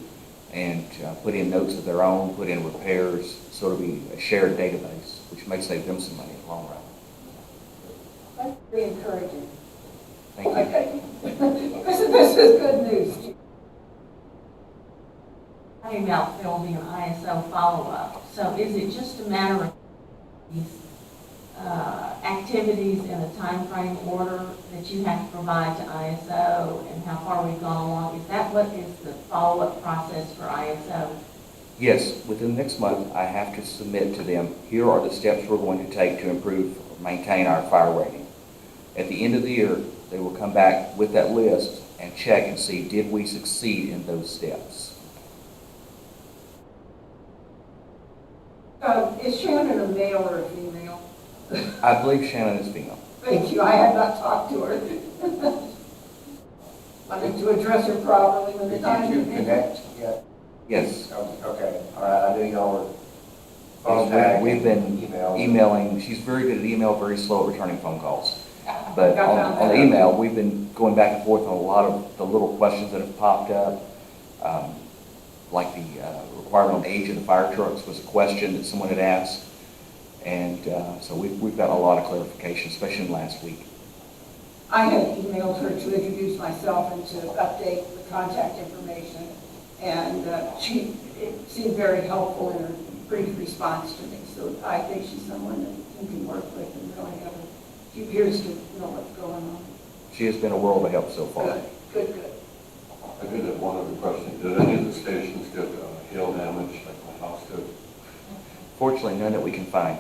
S8: and put in notes of their own, put in repairs, so it'll be a shared database, which may save them some money in the long run.
S1: That's very encouraging.
S8: Thank you.
S1: Okay. This is good news.
S9: Talking about there will be an ISO follow-up. So is it just a matter of these activities in a time frame order that you have to provide to ISO and how far we've gone along? Is that what is the follow-up process for ISO?
S8: Yes, within the next month, I have to submit to them, here are the steps we're going to take to improve maintain our fire rating. At the end of the year, they will come back with that list and check and see, did we succeed in those steps?
S1: Is Shannon a male or a female?
S8: I believe Shannon is female.
S1: Thank you, I have not talked to her. Wanted to address her properly when the time
S3: Did you
S1: came.
S3: connect yet?
S8: Yes.
S3: Okay, all right, I knew y'all were phone tag.
S8: We've been
S3: emails.
S8: emailing, she's very good at email, very slow at returning phone calls. But
S1: I found
S8: on
S1: that out.
S8: email, we've been going back and forth on a lot of the little questions that have popped up. Like the requirement of age of the fire trucks was a question that someone had asked. And so we've got a lot of clarification, especially in last week.
S1: I had emailed her to introduce myself and to update the contact information, and it seemed very helpful in her brief response to me. So I think she's someone that you can work with and really have she appears to know what's going on.
S8: She has been a world of help so far.
S1: Good.
S2: I did have one other question. Did any of the stations get hail damage like my house did?
S8: Fortunately, none that we can find.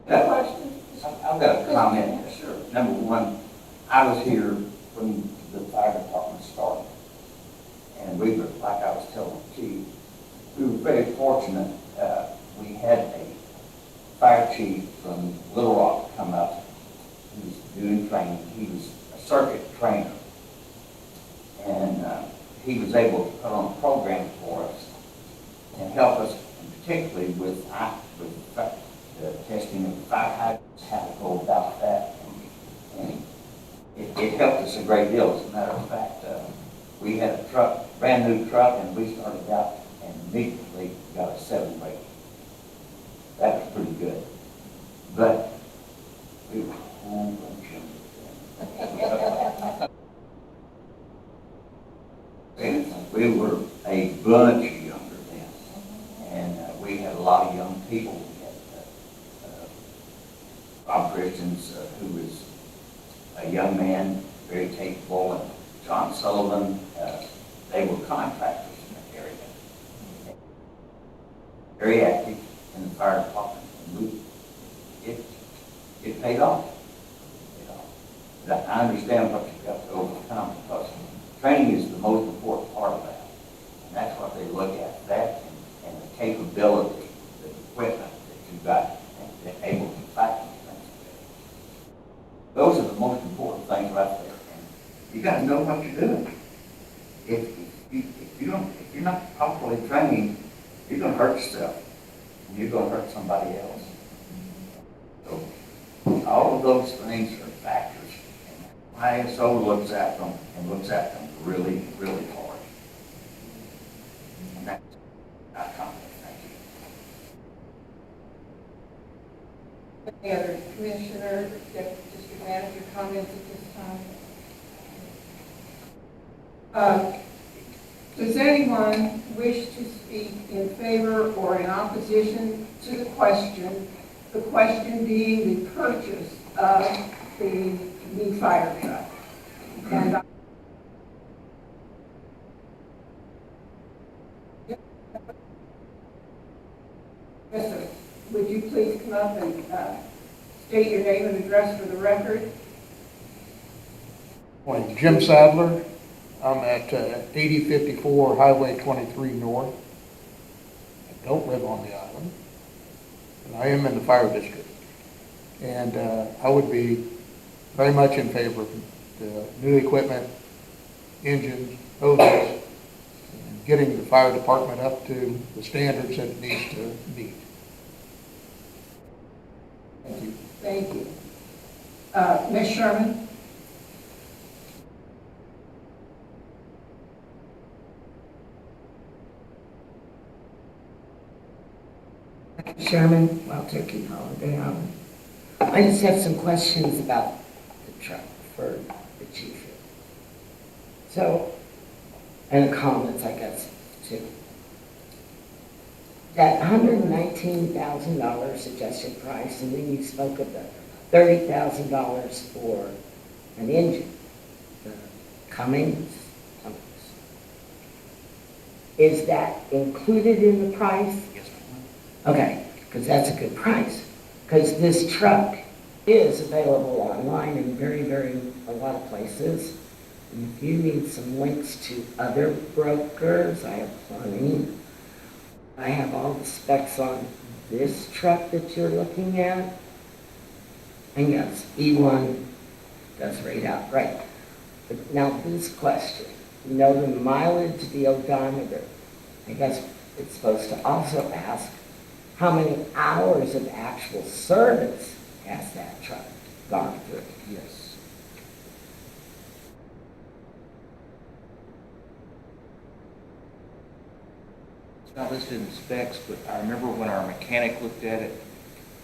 S1: Questions?
S10: I've got a comment.
S1: Sure.
S10: Number one, I was here when the fire department started. And we were, like I was telling the chief, we were very fortunate. We had a fire chief from Little Rock come up. He was doing training. He was a circuit trainer. And he was able to put on a program for us and help us, and particularly with the testing of the fire hydrants, how to go about that. And it helped us a great deal. As a matter of fact, we had a truck, brand new truck, and we started out and immediately got a 7 rating. That was pretty good. But we were a whole bunch of we were a bunch younger then. And we had a lot of young people. We had Bob Christians, who was a young man, very capable, and John Sullivan. They were contractors in that area. Very active in the fire department. And it paid off. But I understand what you've got to overcome, because training is the most important part of that. And that's what they look at, that and the capability, the equipment that you've got, and able to fight these things. Those are the most important things right there. And you got to know what you're doing. If you're not properly trained, you're going to hurt yourself, and you're going to hurt somebody else. So all of those things are factors. And ISO looks at them and looks at them really, really hard. And that's our comment. Thank you.
S1: Any other commissioner, district manager comments at this time? Does anyone wish to speak in favor or in opposition to the question being the purchase of the new fire truck? And yes, sir. Would you please come up and state your name and address for the record?
S4: Morning, Jim Sadler. I'm at 8054 Highway 23 North. I don't live on the island, and I am in the fire district. And I would be very much in favor of the new equipment, engines, hoses, and getting the fire department up to the standards that it needs to meet. Thank you.
S1: Thank you. Ms. Sherman?
S6: Sherman, Wild Turkey Holiday Island. I just have some questions about the truck for the chief. So, and comments, I guess, too. That $119,000 suggested price, and then you spoke of the $30,000 for an engine, the Cummins. Is that included in the price?
S8: Yes, ma'am.
S6: Okay, because that's a good price. Because this truck is available online in a lot of places. And if you need some links to other brokers, I have plenty. I have all the specs on this truck that you're looking at. And yes, E1 does rate out right. But now this question, you know the mileage, the odometer. I guess it's supposed to also ask how many hours of actual service has that truck gone through?
S8: Yes. It's not listed in the specs, but I remember when our mechanic looked at it,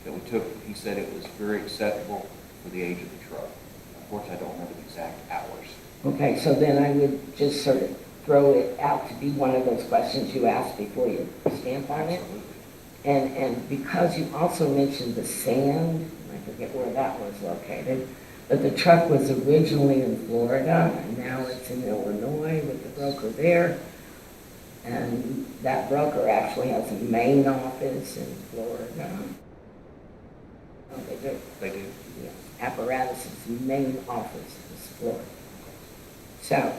S8: that we took, he said it was very acceptable for the age of the truck. Unfortunately, I don't know the exact hours.
S6: Okay, so then I would just sort of throw it out to be one of those questions you ask before you stamp on it. And because you also mentioned the sand, I forget where that was located, but the truck was originally in Florida, and now it's in Illinois with the broker there. And that broker actually has a main office in Florida. Oh, they do.
S8: They do.
S6: Yeah, Apparatus's main office is Florida. So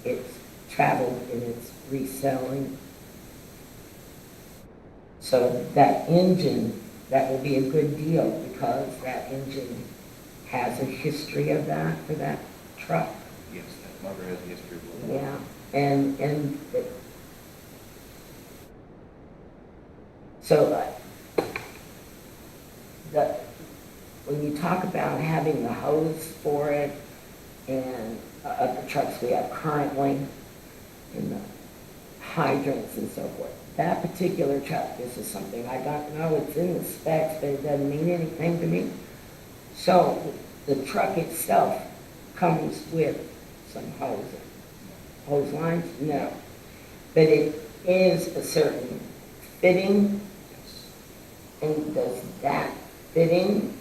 S6: it's traveled and it's reselling. So that engine, that will be a good deal because that engine has a history of that for that truck.
S8: Yes, that motor has a history of it.
S6: Yeah, and so when you talk about having the hose for it and the trucks we have currently and the hydrants and so forth, that particular truck, this is something I don't know, it's in the specs, but it doesn't mean anything to me. So the truck itself comes with some hose lines? No. But it is a certain fitting. And does that fitting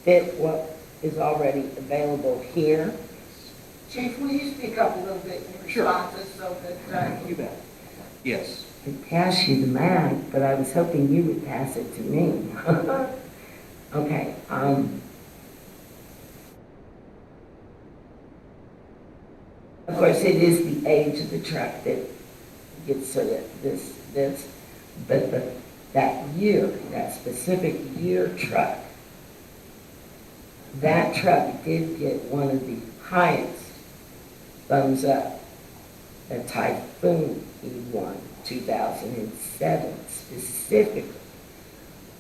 S6: fit what is already available here?
S1: Chief, will you speak up a little bit in
S8: Sure.
S1: responses so that,
S8: You bet. Yes.
S6: I pass you the mag, but I was hoping you would pass it to me. Okay, of course, it is the age of the truck that gets sort of this, but that year, that specific year truck, that truck did get one of the highest thumbs up, a Typhoon E1 2007, specifically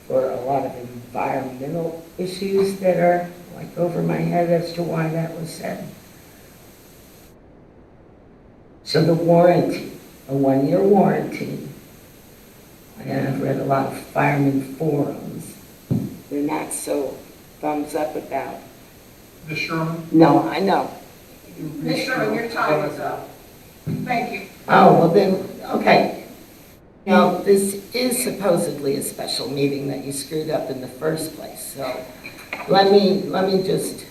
S6: for a lot of environmental issues that are like over my head as to why that was said. So the warranty, a 1-year warranty, and I've read a lot of fireman forums, they're not so thumbs up about.
S4: The Sherman?
S6: No, I know.
S1: Ms. Sherman, your time is up. Thank you.
S6: Oh, well then, okay. Now, this is supposedly a special meeting that you screwed up in the first place, so let me just,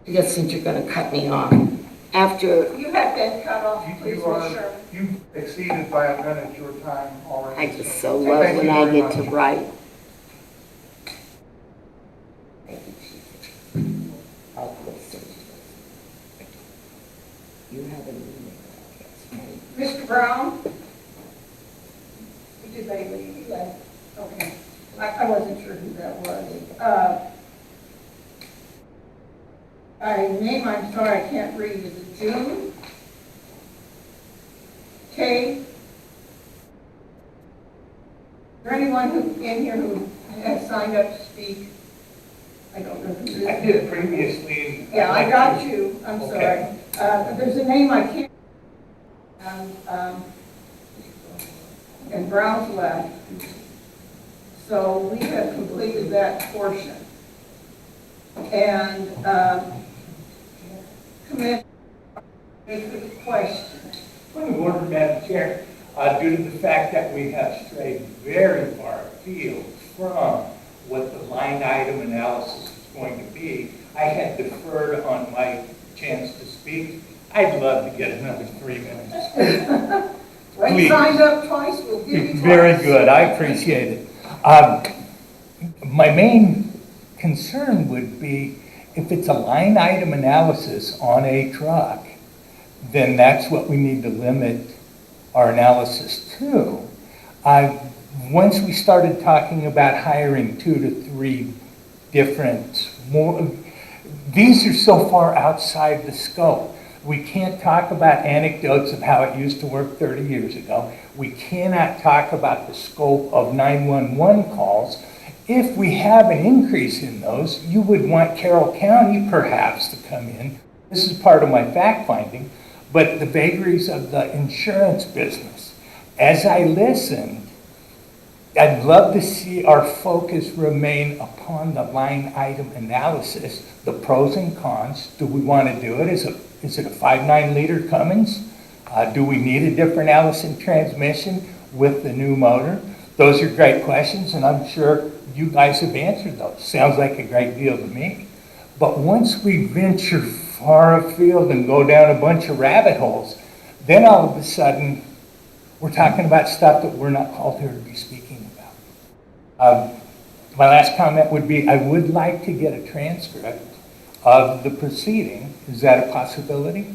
S6: I guess since you're gonna cut me off, after,
S1: You have been cut off, please, Ms. Sherman.
S4: You've exceeded by a minute your time already.
S6: I just so love
S4: Thank
S6: when
S4: you
S6: I
S4: very
S6: get to
S4: much.
S6: write. Thank you, Chief. I'll quit saying this. You have an email address, right?
S1: Mr. Brown? Did they leave? He left. Okay. I wasn't sure who that was. Name, I'm sorry, I can't read. Is it June? K? Is there anyone in here who has signed up to speak? I don't know who it is.
S5: I did previously.
S1: Yeah, I got you. I'm
S5: Okay.
S1: sorry. There's a name I can't. And Brown's left. So we have completed that portion. And, Commissioner, any for the question?
S5: Point of order, Madam Chair, due to the fact that we have strayed very far afield from what the line item analysis is going to be, I had deferred on my chance to speak. I'd love to get another 3 minutes.
S1: They
S5: Please.
S1: signed up twice, we'll give you twice.
S5: Very good, I appreciate it. My main concern would be if it's a line item analysis on a truck, then that's what we need to limit our analysis to. Once we started talking about hiring 2 to 3 different, these are so far outside the scope. We can't talk about anecdotes of how it used to work 30 years ago. We cannot talk about the scope of 911 calls. If we have an increase in those, you would want Carroll County perhaps to come in. This is part of my fact finding, but the vagaries of the insurance business. As I listened, I'd love to see our focus remain upon the line item analysis, the pros and cons. Do we want to do it? Is it a 5.9 liter Cummins? Do we need a different Allison transmission with the new motor? Those are great questions, and I'm sure you guys have answered those. Sounds like a great deal to me. But once we venture far afield and go down a bunch of rabbit holes, then all of a sudden, we're talking about stuff that we're not called here to be speaking about. My last comment would be, I would like to get a transcript of the proceeding. Is that a possibility?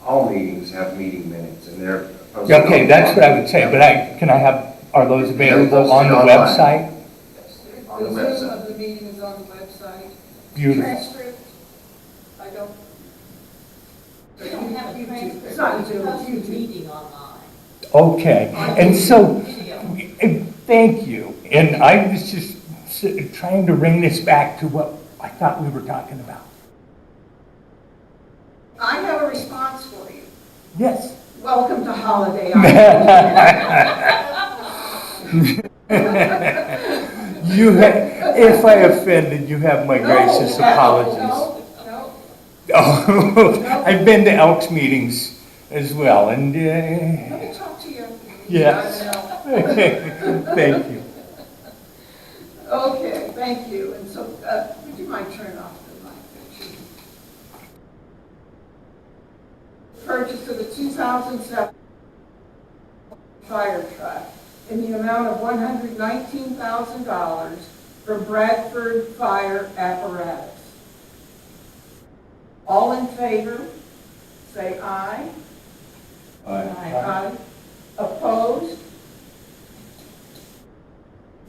S7: All meetings have meeting minutes, and they're posted.
S5: Okay, that's what I would say, but are those available on the
S7: Online.
S5: website?
S7: Yes, on the
S1: The Zoom
S7: website.
S1: of the meeting is on the website.
S5: Beautiful.
S1: Transcript, I don't.
S9: We don't have a
S1: YouTube.
S9: transcript.
S1: It's not
S9: We
S1: Zoom,
S9: post
S1: it's
S9: the
S1: YouTube.
S9: meeting online.
S5: Okay, and so,
S9: Video.
S5: thank you. And I was just trying to rein this back to what I thought we were talking about.
S1: I have a response for you.
S5: Yes.
S1: Welcome to Holiday Island.
S5: If I offended, you have my gracious apologies.
S1: No.
S5: Oh, I've been to Elks meetings as well, and,
S1: Let me talk to you.
S5: yes. Thank you.
S1: Okay, thank you. And so, would you mind turning off the mic? Purchase of the 2007 fire truck in the amount of $119,000 from Bradford Fire Apparatus. All in favor, say aye. Aye. Opposed?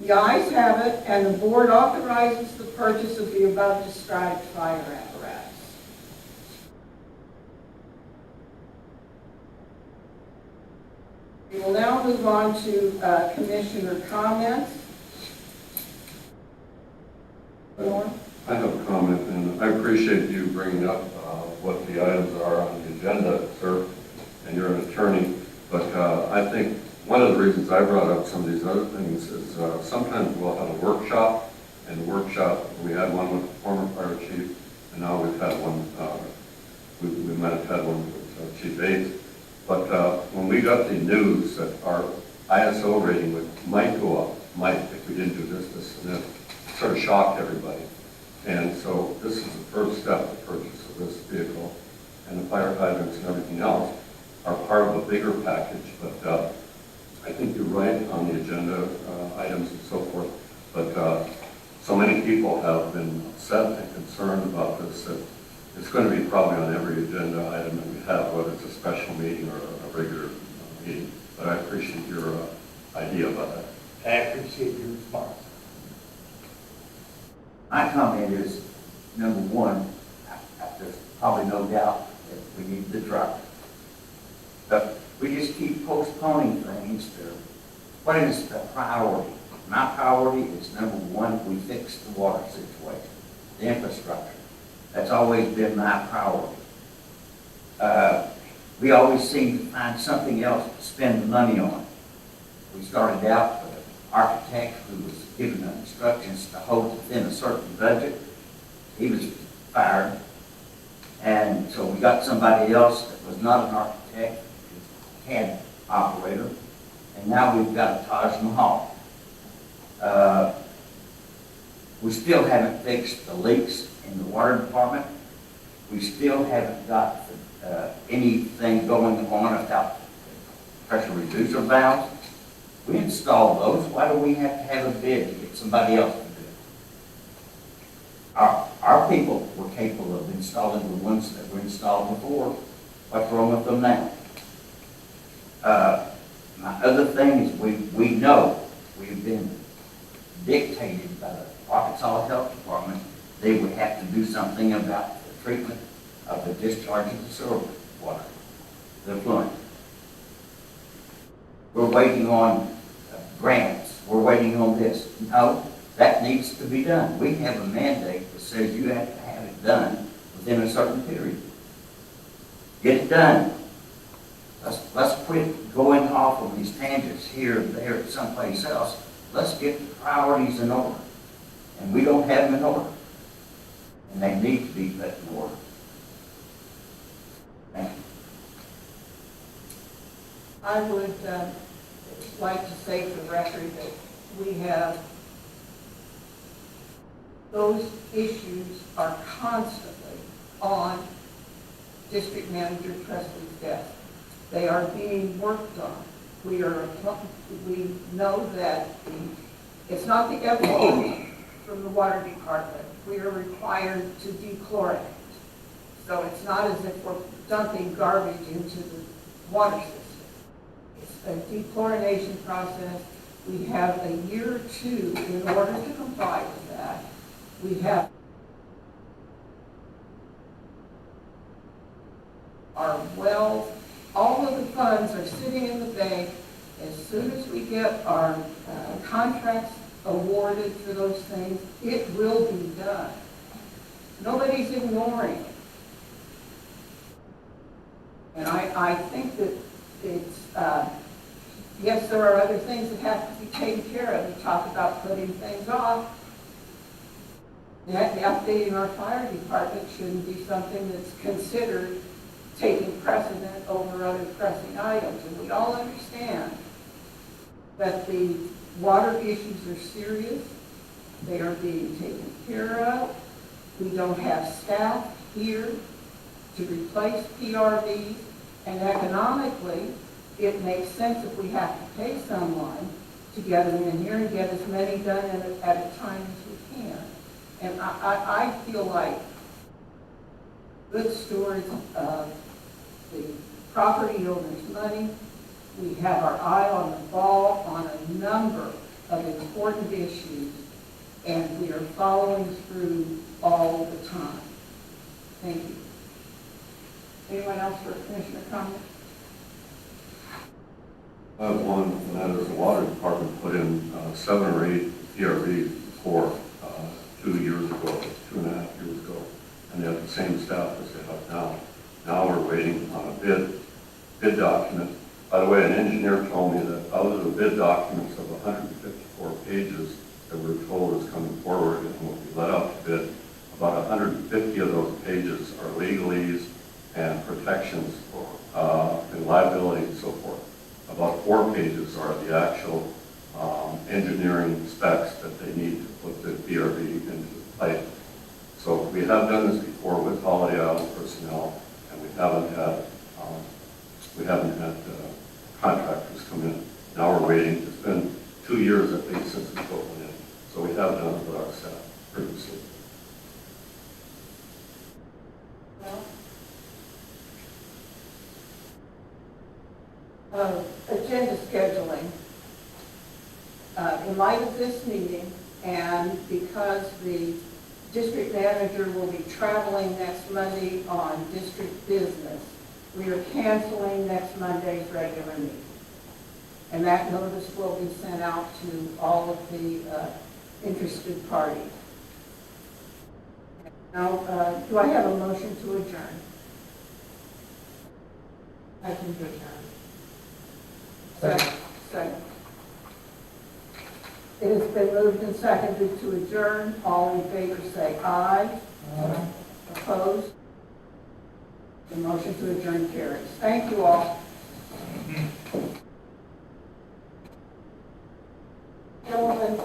S1: The ayes have it, and the board authorizes the purchase of the above described fire apparatus. We will now move on to commissioner comments. Norm?
S2: I have a comment, and I appreciate you bringing up what the items are on the agenda, sir, and you're an attorney. But I think one of the reasons I brought up some of these other things is sometimes we'll have a workshop, and the workshop, we had one with the former fire chief, and now we've had one, we might have had one with Chief Bates. But when we got the news that our ISO rating might go up, if we didn't do this, and it sort of shocked everybody. And so this is the first step, the purchase of this vehicle, and the fire hydrants and everything else are part of a bigger package. But I think you're right on the agenda items and so forth. But so many people have been upset and concerned about this that it's going to be probably on every agenda item that we have, whether it's a special meeting or a regular meeting. But I appreciate your idea about that.
S5: I appreciate your response.
S10: My comment is, number one, there's probably no doubt that we need the truck. But we just keep postponing things. What is the priority? My priority is, number one, we fix the water situation, the infrastructure. That's always been my priority. We always seem to find something else to spend the money on. We started out with an architect who was given the instructions to hold within a certain budget. He was fired. And so we got somebody else that was not an architect, a CAD operator. And now we've got a Taj Mahal. We still haven't fixed the leaks in the water department. We still haven't got the anything going on about pressure reducer valves. We installed those. Why do we have to have a bid to get somebody else to do it? Our people were capable of installing the ones that were installed before. What's wrong with them now? My other thing is we know we've been dictated by the Arkansas Health Department. They would have to do something about the treatment of the discharge of the sewer water, the effluent. We're waiting on grants. We're waiting on this. No, that needs to be done. We have a mandate that says you have to have it done within a certain period. Get it done. Let's quit going off on these tangents here and there and someplace else. Let's get the priorities in order. And we don't have them in order. And they need to be put in order. Thank you.
S1: I would like to say for the record that we have, those issues are constantly on District Manager Presley's desk. They are being worked on. We know that it's not the effluent from the water department. We are required to dechlorinate. So it's not as if we're dumping garbage into the water system. It's a dechlorination process. We have a year or two in order to comply with that. We have our wells, all of the funds are sitting in the bank. As soon as we get our contracts awarded for those things, it will be done. Nobody's ignoring it. And I think that it's, yes, there are other things that have to be taken care of. We talk about putting things off. Updating our fire department shouldn't be something that's considered taking precedent over other pressing items. And we all understand that the water issues are serious. They are being taken care of. We don't have staff here to replace PRVs, and economically, it makes sense if we have to pay someone to get them in here and get as many done at a time as we can. And I feel like good stewards of the property owner's money. We have our eye on the ball on a number of important issues, and we are following through all the time. Thank you. Anyone else for Commissioner comment?
S2: I have one, and that is the water department put in 7 or 8 PRVs before 2 years ago, 2.5 years ago, and they have the same staff as they have now. Now we're waiting on a bid document. By the way, an engineer told me that out of the bid documents of 154 pages that we're told is coming forward and will be let out to bid, about 150 of those pages are legalese and protections and liability and so forth. About 4 pages are the actual engineering specs that they need to put the BRV into play. So we have done this before with Holiday Island personnel, and we haven't had contractors come in. Now we're waiting. It's been 2 years at least since we put one in. So we have done it with our staff previously.
S1: Agenda scheduling. In light of this meeting, and because the district manager will be traveling next Monday on district business, we are canceling next Monday's regular meeting. And that notice will be sent out to all of the interested parties. Now, do I have a motion to adjourn? I can adjourn. Second. It has been moved and seconded to adjourn. All in favor say aye. Aye. Opposed? The motion to adjourn carries. Thank you all. Gentlemen,